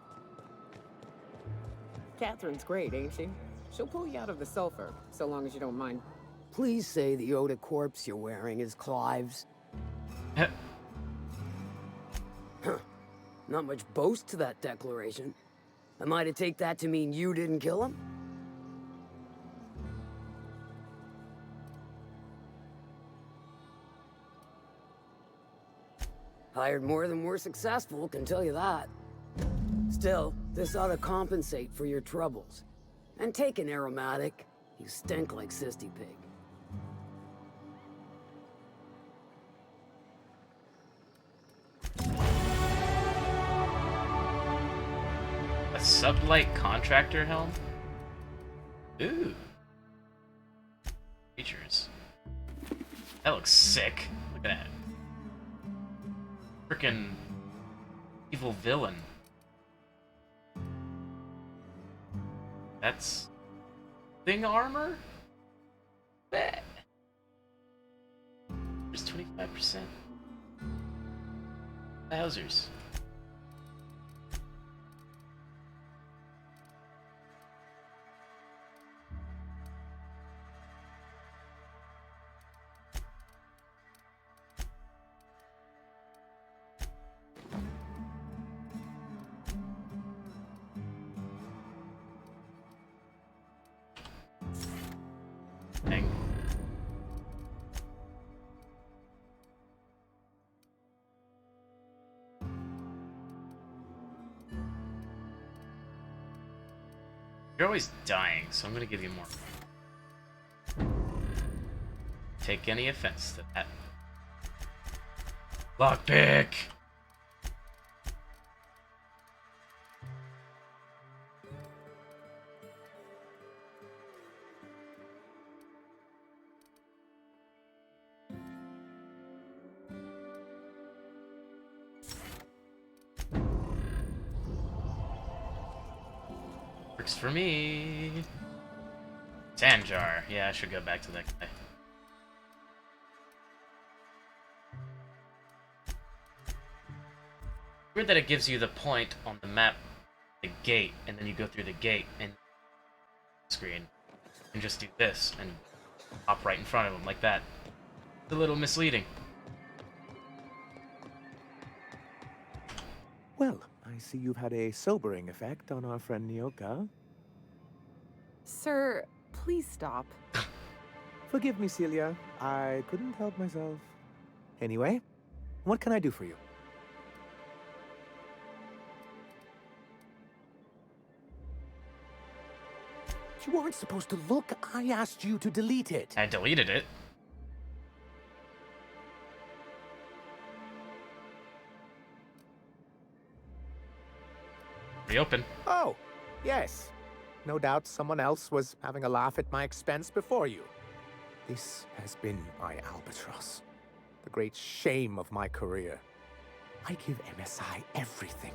Catherine's great, ain't she? She'll pull you out of the sulfur, so long as you don't mind. Please say the Yoda corpse you're wearing is Clive's. Not much boast to that declaration. Am I to take that to mean you didn't kill him? Hired more than we're successful, can tell you that. Still, this ought to compensate for your troubles. And take an aromatic. You stink like Sisty Pig. A sublight contractor helm? Ooh. Features. That looks sick. Look at that. Frickin' evil villain. That's thing armor? Bet. There's 25%. Wowzers. Dang. You're always dying, so I'm gonna give you more. Take any offense to that. Lockpick! Works for me. Sanjar. Yeah, I should go back to that guy. Weird that it gives you the point on the map, the gate, and then you go through the gate and screen and just do this and hop right in front of him like that. It's a little misleading. Well, I see you've had a sobering effect on our friend Nyoka. Sir, please stop. Forgive me, Celia. I couldn't help myself. Anyway, what can I do for you? You weren't supposed to look. I asked you to delete it. I deleted it. Reopen. Oh, yes. No doubt someone else was having a laugh at my expense before you. This has been my albatross. The great shame of my career. I give MSI everything.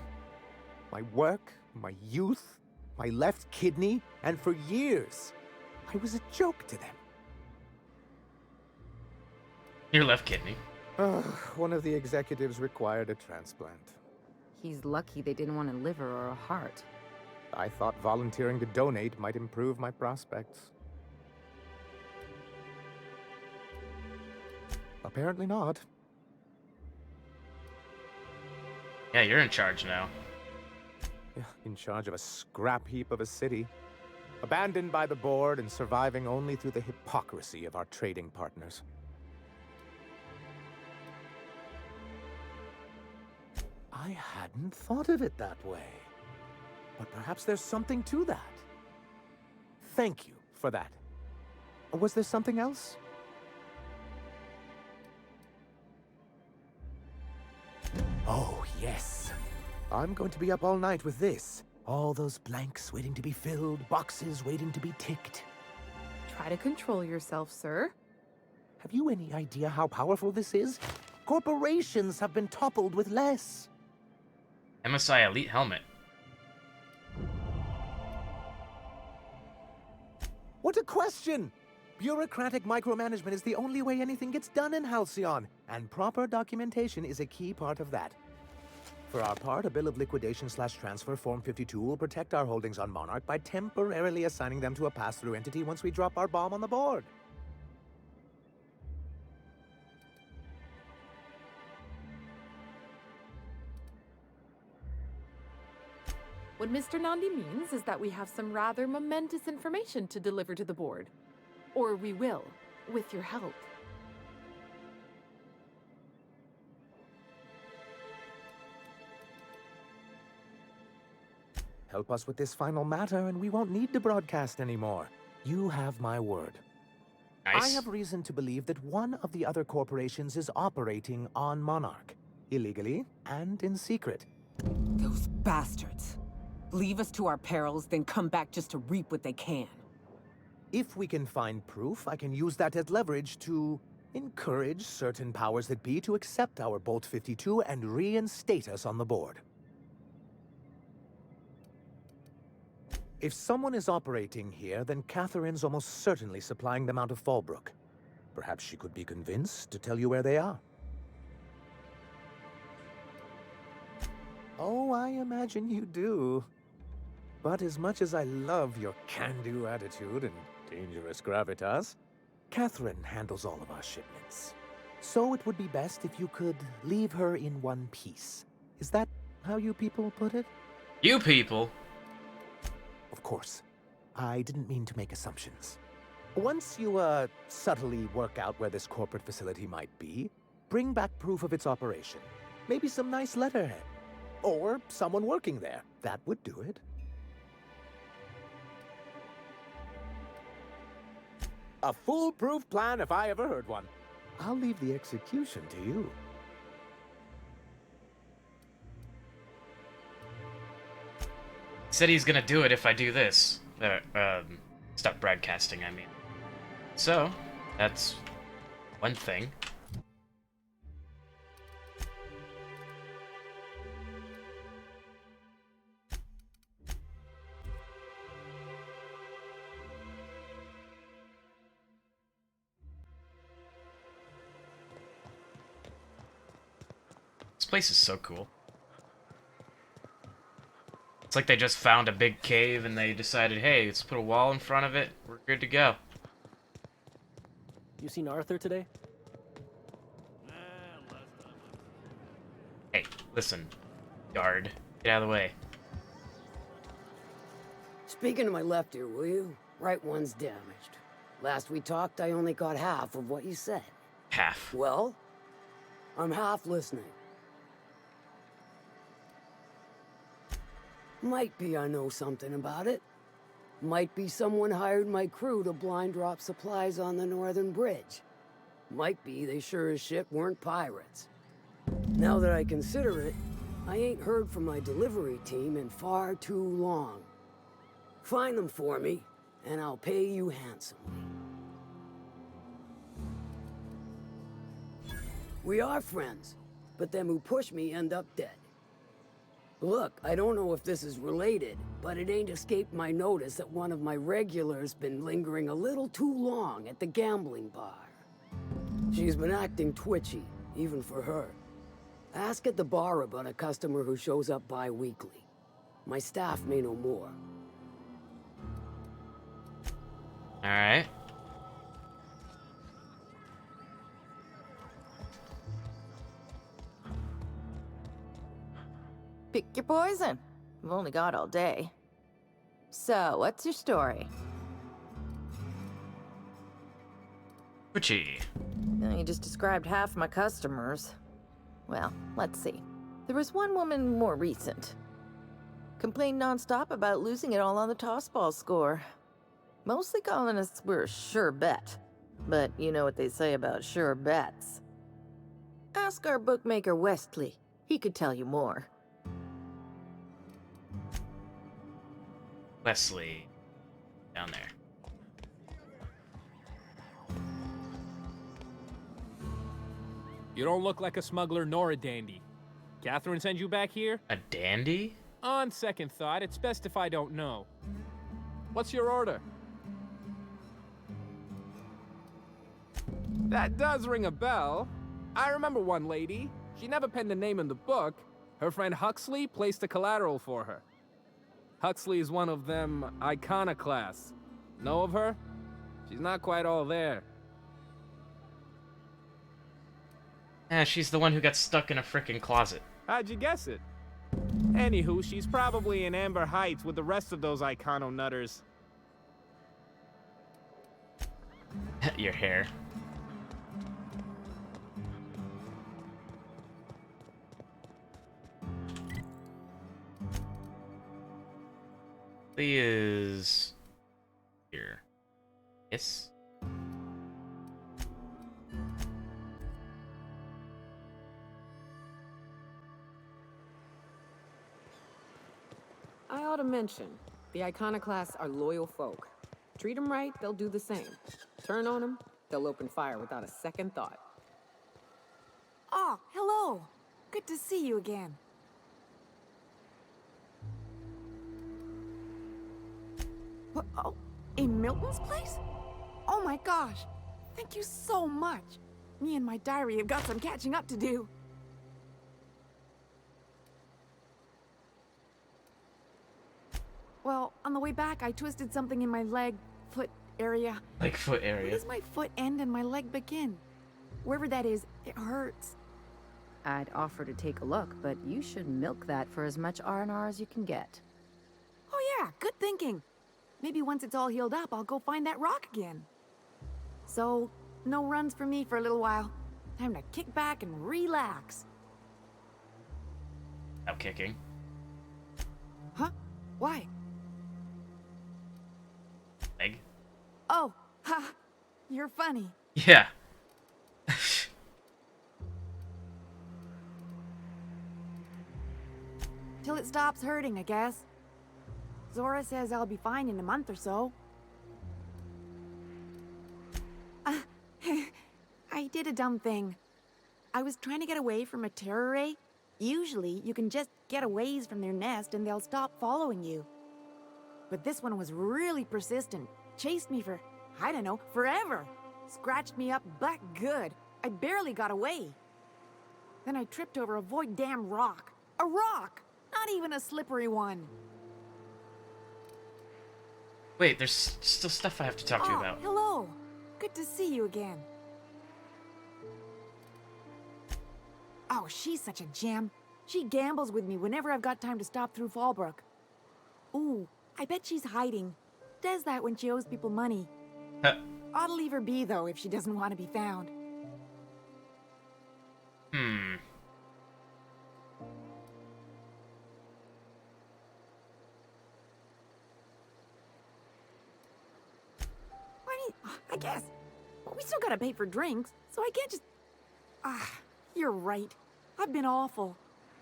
My work, my youth, my left kidney, and for years, I was a joke to them. Your left kidney. One of the executives required a transplant. He's lucky they didn't want a liver or a heart. I thought volunteering to donate might improve my prospects. Apparently not. Yeah, you're in charge now. Yeah, in charge of a scrap heap of a city. Abandoned by the board and surviving only through the hypocrisy of our trading partners. I hadn't thought of it that way. But perhaps there's something to that. Thank you for that. Was there something else? Oh, yes. I'm going to be up all night with this. All those blanks waiting to be filled, boxes waiting to be ticked. Try to control yourself, sir. Have you any idea how powerful this is? Corporations have been toppled with less. MSI Elite Helmet. What a question! Bureaucratic micromanagement is the only way anything gets done in Halcyon, and proper documentation is a key part of that. For our part, a bill of liquidation/transfer Form 52 will protect our holdings on Monarch by temporarily assigning them to a pass-through entity once we drop our bomb on the board. What Mr. Nandi means is that we have some rather momentous information to deliver to the board. Or we will, with your help. Help us with this final matter, and we won't need to broadcast anymore. You have my word. Nice. I have reason to believe that one of the other corporations is operating on Monarch, illegally and in secret. Those bastards. Leave us to our perils, then come back just to reap what they can. If we can find proof, I can use that as leverage to encourage certain powers that be to accept our Bolt 52 and reinstate us on the board. If someone is operating here, then Catherine's almost certainly supplying them out of Fallbrook. Perhaps she could be convinced to tell you where they are. Oh, I imagine you do. But as much as I love your can-do attitude and dangerous gravitas, Catherine handles all of our shipments. So it would be best if you could leave her in one piece. Is that how you people put it? You people? Of course. I didn't mean to make assumptions. Once you, subtly work out where this corporate facility might be, bring back proof of its operation. Maybe some nice letterhead. Or someone working there. That would do it. A foolproof plan if I ever heard one. I'll leave the execution to you. He said he's gonna do it if I do this. Stop broadcasting, I mean. So, that's one thing. This place is so cool. It's like they just found a big cave and they decided, hey, let's put a wall in front of it. We're good to go. You seen Arthur today? Hey, listen, guard. Get out of the way. Speaking to my left ear, will you? Right one's damaged. Last we talked, I only got half of what you said. Half? Well, I'm half listening. Might be I know something about it. Might be someone hired my crew to blind drop supplies on the northern bridge. Might be they sure as shit weren't pirates. Now that I consider it, I ain't heard from my delivery team in far too long. Find them for me, and I'll pay you handsomely. We are friends, but them who push me end up dead. Look, I don't know if this is related, but it ain't escaped my notice that one of my regulars been lingering a little too long at the gambling bar. She's been acting twitchy, even for her. Ask at the bar about a customer who shows up bi-weekly. My staff may know more. Alright. Pick your poison. We've only got all day. So, what's your story? Twitchy. You just described half my customers. Well, let's see. There was one woman more recent. Complained nonstop about losing it all on the tossball score. Mostly calling us we're a sure bet. But you know what they say about sure bets. Ask our bookmaker Westley. He could tell you more. Wesley. Down there. You don't look like a smuggler nor a dandy. Catherine sent you back here? A dandy? On second thought, it's best if I don't know. What's your order? That does ring a bell. I remember one lady. She never penned a name in the book. Her friend Huxley placed a collateral for her. Huxley is one of them iconoclasts. Know of her? She's not quite all there. Yeah, she's the one who got stuck in a frickin' closet. How'd you guess it? Anywho, she's probably in Amber Heights with the rest of those Icono-nutters. Your hair. Lee is here. Yes. I ought to mention, the Iconoclasts are loyal folk. Treat them right, they'll do the same. Turn on them, they'll open fire without a second thought. Oh, hello. Good to see you again. What? Oh, in Milton's place? Oh my gosh. Thank you so much. Me and my diary have got some catching up to do. Well, on the way back, I twisted something in my foot area. Like foot area. Where does my foot end and my leg begin? Wherever that is, it hurts. I'd offer to take a look, but you should milk that for as much R&R as you can get. Oh yeah, good thinking. Maybe once it's all healed up, I'll go find that rock again. So, no runs for me for a little while. Time to kick back and relax. Out kicking. Huh? Why? Leg. Oh, ha! You're funny. Yeah. Till it stops hurting, I guess. Zora says I'll be fine in a month or so. I did a dumb thing. I was trying to get away from a terror ray. Usually, you can just get a ways from their nest and they'll stop following you. But this one was really persistent. Chased me for, I don't know, forever. Scratched me up but good. I barely got away. Then I tripped over a void damn rock. A rock! Not even a slippery one. Wait, there's still stuff I have to talk to you about. Hello. Good to see you again. Oh, she's such a gem. She gambles with me whenever I've got time to stop through Fallbrook. Ooh, I bet she's hiding. Does that when she owes people money. Ought to leave her be, though, if she doesn't want to be found. I guess. But we still gotta pay for drinks, so I can't just... You're right. I've been awful.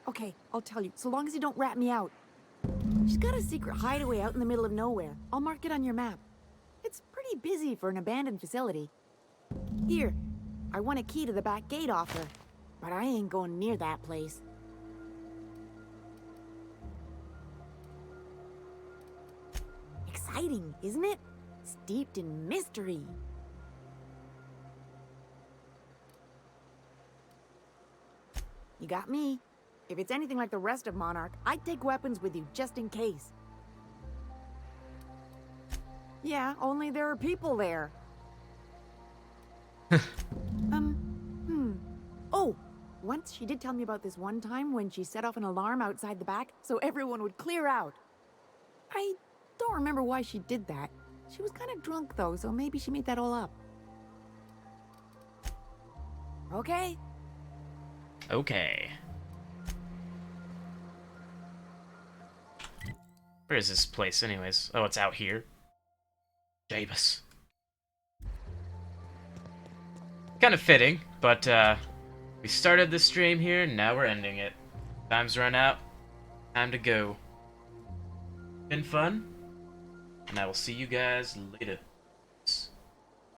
Okay, I'll tell you, so long as you don't rat me out. She's got a secret hideaway out in the middle of nowhere. I'll mark it on your map. It's pretty busy for an abandoned facility. Here, I want a key to the back gate off her, but I ain't going near that place. Exciting, isn't it? Steeped in mystery. You got me. If it's anything like the rest of Monarch, I'd take weapons with you just in case. Yeah, only there are people there. Oh, once she did tell me about this one time when she set off an alarm outside the back so everyone would clear out. I don't remember why she did that. She was kind of drunk though, so maybe she made that all up. Okay? Okay. Where is this place anyways? Oh, it's out here. Jabus. Kind of fitting, but we started the stream here, and now we're ending it. Time's run out. Time to go. Been fun, and I will see you guys later.